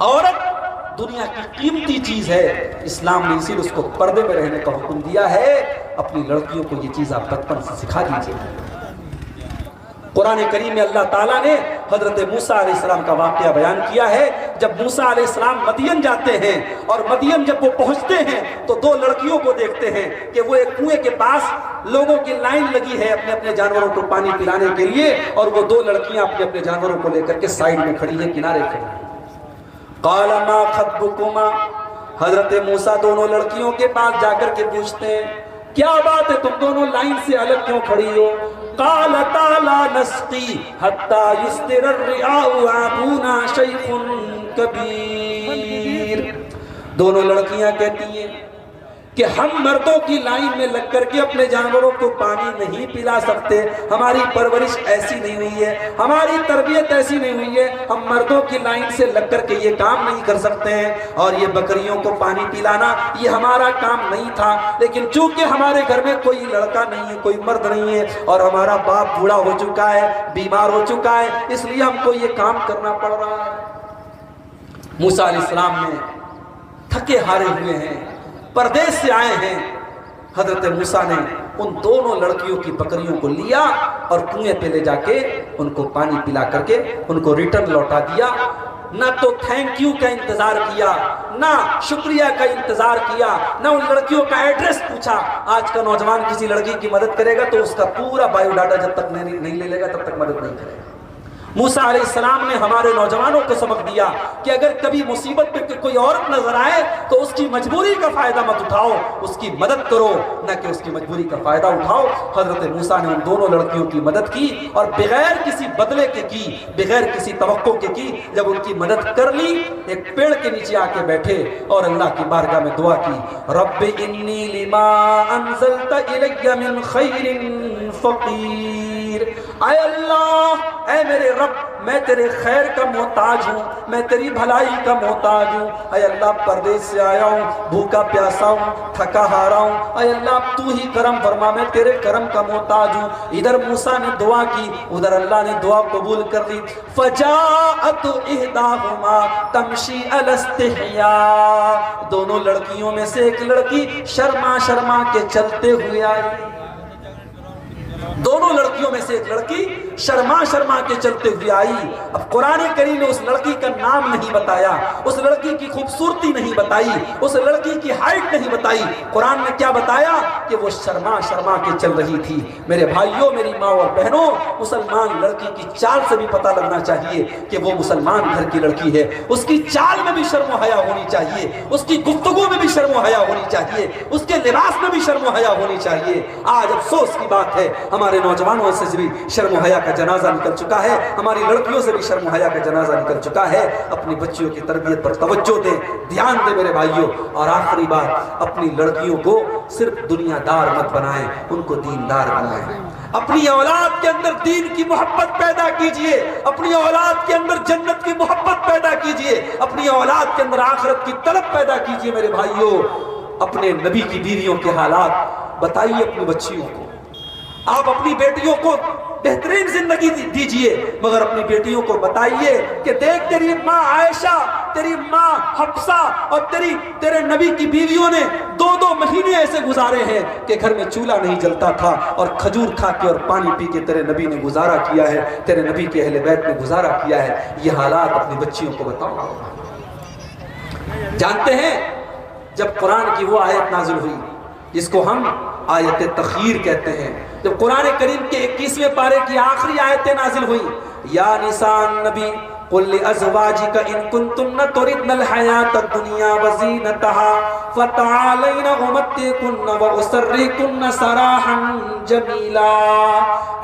عورت دنیا کی قیمتی چیز ہے، اسلام نے اسی لیے اس کو پردے میں رہنے کا حکم دیا ہے۔ اپنی لڑکیوں کو یہ چیز آپ بچپن سے سکھا دیجیے۔ قرآن کریم میں اللہ تعالیٰ نے حضرت موسیٰ علیہ السلام کا واقعہ بیان کیا ہے۔ جب موسیٰ علیہ السلام مدین جاتے ہیں اور مدین جب وہ پہنچتے ہیں تو 2 لڑکیوں کو دیکھتے ہیں کہ وہ ایک کنویں کے پاس لوگوں کی لائن لگی ہے اپنے اپنے جانوروں کو پانی پلانے کے لیے، اور وہ 2 لڑکیاں اپنے اپنے جانوروں کو لے کر کے سائیڈ میں کھڑی ہیں، کنارے کھڑی ہیں۔ قال ما خطبكما، حضرت موسیٰ دونوں لڑکیوں کے پاس جا کر کے پوچھتے ہیں کیا بات ہے تم دونوں لائن سے الگ کیوں کھڑی ہو؟ قالتا لا نسقی حتی یصدر الرعاء ابونا شیخ کبیر۔ دونوں لڑکیاں کہتی ہیں کہ ہم مردوں کی لائن میں لگ کر کے اپنے جانوروں کو پانی نہیں پلا سکتے، ہماری پرورش ایسی نہیں ہوئی ہے، ہماری تربیت ایسی نہیں ہوئی ہے، ہم مردوں کی لائن سے لگ کر کے یہ کام نہیں کر سکتے ہیں، اور یہ بکریوں کو پانی پلانا یہ ہمارا کام نہیں تھا، لیکن چونکہ ہمارے گھر میں کوئی لڑکا نہیں ہے، کوئی مرد نہیں ہے، اور ہمارا باپ بوڑھا ہو چکا ہے، بیمار ہو چکا ہے، اس لیے ہم کو یہ کام کرنا پڑ رہا ہے۔ موسیٰ علیہ السلام نے تھکے ہارے ہوئے ہیں، پردیس سے آئے ہیں، حضرت موسیٰ نے ان دونوں لڑکیوں کی بکریوں کو لیا اور کنویں پہ لے جا کے ان کو پانی پلا کر کے ان کو ریٹرن لوٹا دیا۔ نہ تو تھینک یو کا انتظار کیا، نہ شکریہ کا انتظار کیا، نہ ان لڑکیوں کا ایڈریس پوچھا۔ آج کا نوجوان کسی لڑکی کی مدد کرے گا تو اس کا پورا بایو ڈاٹا جب تک نہیں لے لے گا تب تک مدد نہیں کرے گا۔ موسیٰ علیہ السلام نے ہمارے نوجوانوں کو سبق دیا کہ اگر کبھی مصیبت پہ کوئی عورت نظر آئے تو اس کی مجبوری کا فائدہ مت اٹھاؤ، اس کی مدد کرو، نہ کہ اس کی مجبوری کا فائدہ اٹھاؤ۔ حضرت موسیٰ نے ان دونوں لڑکیوں کی مدد کی اور بغیر کسی بدلے کے کی، بغیر کسی توقع کے کی۔ جب ان کی مدد کر لی ایک پیڑ کے نیچے آ کے بیٹھے اور اللہ کی بارگاہ میں دعا کی، رب انی لما انزلت الی من خیر فقیر۔ اے اللہ، اے میرے رب، میں تیرے خیر کا محتاج ہوں، میں تیری بھلائی کا محتاج ہوں۔ اے اللہ، پردیس سے آیا ہوں، بھوکا پیاسا ہوں، تھکا ہارا ہوں، اے اللہ تو ہی کرم فرما، میں تیرے کرم کا محتاج ہوں۔ ادھر موسیٰ نے دعا کی، ادھر اللہ نے دعا قبول کر لی۔ فجاءت احداہما تمشی علی استحیاء، دونوں لڑکیوں میں سے ایک لڑکی شرما شرما کے چلتے ہوئے آئی۔ دونوں لڑکیوں میں سے ایک لڑکی شرما شرما کے چلتے ہوئے آئی. اب قرآن کریم نے اس لڑکی کا نام نہیں بتایا, اس لڑکی کی خوبصورتی نہیں بتائی, اس لڑکی کی ہائٹ نہیں بتائی. قرآن نے کیا بتایا کہ وہ شرما شرما کے چل رہی تھی. میرے بھائیوں, میری ماں اور بہنوں, مسلمان لڑکی کی چال سے بھی پتہ لگنا چاہیے کہ وہ مسلمان گھر کی لڑکی ہے. اس کی چال میں بھی شرم و حیا ہونی چاہیے, اس کی گفتگو میں بھی شرم و حیا ہونی چاہیے, اس کے لباس میں بھی شرم و حیا ہونی چاہیے. آج افسوس کی بات ہے, ہمارے نوجوانوں سے بھی شرم و حیا کا جنازہ نکل چکا ہے, ہماری لڑکیوں سے بھی شرم و حیا کا جنازہ نکل چکا ہے. اپنی بچیوں کی تربیت پر توجہ دیں, دھیان دیں میرے بھائیوں. اور آخری بات, اپنی لڑکیوں کو صرف دنیا دار مت بنائیں, ان کو دیندار بنائیں. اپنی اولاد کے اندر دین کی محبت پیدا کیجئے, اپنی اولاد کے اندر جنت کی محبت پیدا کیجئے, اپنی اولاد کے اندر آخرت کی طلب پیدا کیجئے. میرے بھائیوں, اپنے نبی کی بیویوں کے حالات بتائیے اپنی بچیوں کو. آپ اپنی بیٹیوں کو بہترین زندگی دیجئے, مگر اپنی بیٹیوں کو بتائیے کہ دیکھ تیری ماں عائشہ, تیری ماں حفصہ اور تیرے نبی کی بیویوں نے 2 مہینے ایسے گزارے ہیں کہ گھر میں چولہا نہیں جلتا تھا, اور کھجور کھا کے اور پانی پی کے تیرے نبی نے گزارا کیا ہے, تیرے نبی کے اہل بیت نے گزارا کیا ہے. یہ حالات اپنی بچیوں کو بتاؤ. جانتے ہیں جب قرآن کی وہ آیت نازل ہوئی جس کو ہم آیت تخیر کہتے ہیں, جب قرآن کریم کے 21ویں پارے کی آخری آیتیں نازل ہوئی, یا نساء النبی قل لأزواجك إن كنتن تردن الحياة الدنيا وزينتها فتعالين أمتعكن وأسرحكن سراحا جميلا.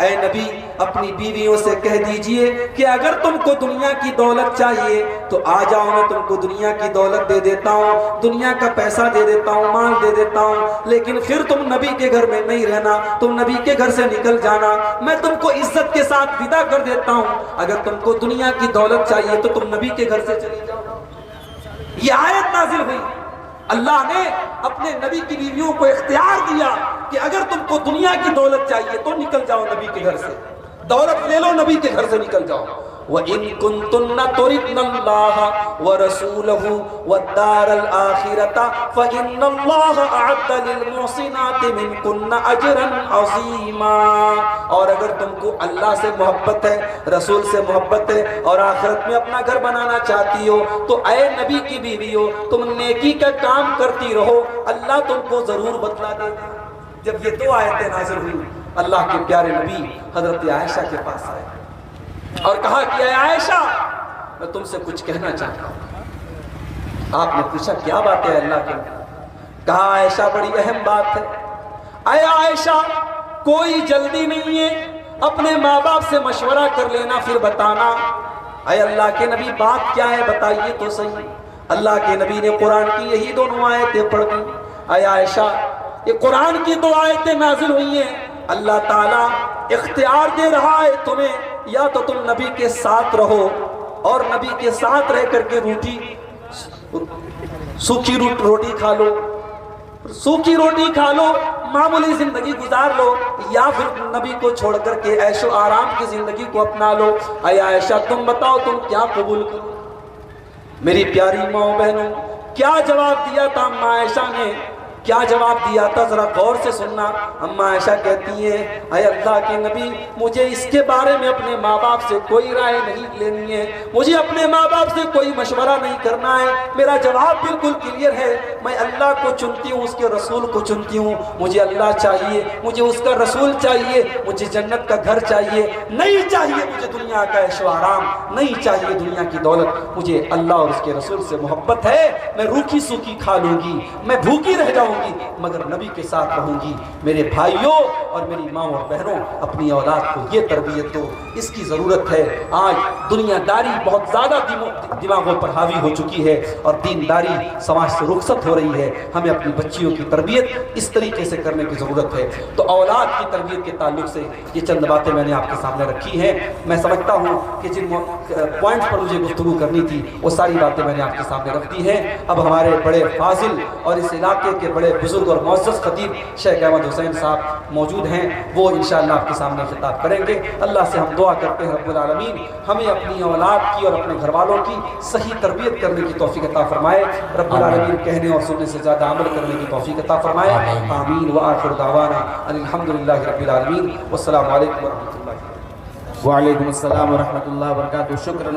اے نبی, اپنی بیویوں سے کہہ دیجئے کہ اگر تم کو دنیا کی دولت چاہیے تو آ جاؤ, میں تم کو دنیا کی دولت دے دیتا ہوں, دنیا کا پیسہ دے دیتا ہوں, مال دے دیتا ہوں, لیکن پھر تم نبی کے گھر میں نہیں رہنا, تم نبی کے گھر سے نکل جانا, میں تم کو عزت کے ساتھ ودا کر دیتا ہوں. اگر تم کو دنیا کی دولت چاہیے تو تم نبی کے گھر سے چلی جاؤ. یہ آیت نازل ہوئی, اللہ نے اپنے نبی کی بیویوں کو اختیار دیا کہ اگر تم کو دنیا کی دولت چاہیے تو نکل جاؤ نبی کے گھر سے, دولت لے لو, نبی کے گھر سے نکل جاؤ. وَإِن كُنتُنَّ تُرِدْنَ اللَّهَ وَرَسُولَهُ وَالدَّارَ الْآخِرَةَ فَإِنَّ اللَّهَ أَعَدَّ لِلْمُحْسِنَاتِ مِنكُنَّ أَجْرًا عَظِيمًا. اور اگر تم کو اللہ سے محبت ہے, رسول سے محبت ہے, اور آخرت میں اپنا گھر بنانا چاہتی ہو, تو اے نبی کی بیویو, تم نیکی کا کام کرتی رہو, اللہ تم کو ضرور بدلا دے گا. جب یہ 2 آیتیں نازل ہوئی, اللہ کے پیارے نبی حضرت عائشہ کے پاس آئے اور کہا کہ اے عائشہ, میں تم سے کچھ کہنا چاہتا ہوں. آپ نے پوچھا کیا بات ہے اللہ کے نبی؟ کہا عائشہ بڑی اہم بات ہے. اے عائشہ, کوئی جلدی نہیں ہے, اپنے ماں باپ سے مشورہ کر لینا پھر بتانا. اے اللہ کے نبی, بات کیا ہے بتائیے تو صحیح. اللہ کے نبی نے قرآن کی یہی 2 آیتیں پڑھ دی. اے عائشہ, یہ قرآن کی 2 آیتیں نازل ہوئی ہیں, اللہ تعالیٰ اختیار دے رہا ہے تمہیں, یا تو تم نبی کے ساتھ رہو اور نبی کے ساتھ رہ کر کے سوکھی روٹی کھا لو, سوکھی روٹی کھا لو, معمولی زندگی گزار لو, یا پھر نبی کو چھوڑ کر کے عیش و آرام کی زندگی کو اپنا لو. اے عائشہ, تم بتاؤ تم کیا قبول کرو؟ میری پیاری ماں بہنوں, کیا جواب دیا تھا اماں عائشہ نے؟ کیا جواب دیا تھا ذرا غور سے سننا. اماں عائشہ کہتی ہیں, اے اللہ کے نبی, مجھے اس کے بارے میں اپنے ماں باپ سے کوئی رائے نہیں لینی ہے, مجھے اپنے ماں باپ سے کوئی مشورہ نہیں کرنا ہے. میرا جواب بالکل کلیئر ہے, میں اللہ کو چنتی ہوں, اس کے رسول کو چنتی ہوں. مجھے اللہ چاہیے, مجھے اس کا رسول چاہیے, مجھے جنت کا گھر چاہیے, نہیں چاہیے مجھے دنیا کا عیش و آرام, نہیں چاہیے دنیا کی دولت. مجھے اللہ اور اس کے رسول سے محبت ہے. میں روکھی سوکھی کھا لوں گی, میں بھوکی رہ جاؤں گی, مگر نبی کے ساتھ رہوں گی. میرے بھائیوں اور میری ماں اور بہنوں, اپنی اولاد کو یہ تربیت دو, اس کی ضرورت ہے. آج دنیا داری بہت زیادہ دماغوں پر حاوی ہو چکی ہے اور دینداری سماج سے رخصت ہو رہی ہے. ہمیں اپنی بچیوں کی تربیت اس طریقے سے کرنے کی ضرورت ہے. تو اولاد کی تربیت کے تعلق سے یہ چند باتیں میں نے آپ کے سامنے رکھی ہیں. میں سمجھتا ہوں کہ جن پوائنٹس پر مجھے گفتگو کرنی تھی وہ ساری باتیں میں نے آپ کے سامنے رکھ دی ہیں. اب ہمارے بڑے فاضل اور اس علاقے کے بڑے بزرگ اور معزز خطیب شیخ احمد حسین صاحب موجود ہیں, وہ انشاءاللہ آپ کے سامنے خطاب کریں گے. اللہ سے ہم دعا کرتے ہیں رب العالمین ہمیں اپنی اولاد کی اور اپنے گھر والوں کی صحیح تربیت کرنے کی توفیق عطا فرمائے. رب العالمین کہنے اور سننے سے زیادہ عمل کرنے کی توفیق عطا فرمائے. آمین. وآخر دعوانا الحمدللہ رب العالمین. والسلام علیکم ورحمۃ اللہ. وعلیکم السلام ورحمۃ اللہ وبرکاتہ. شکراً.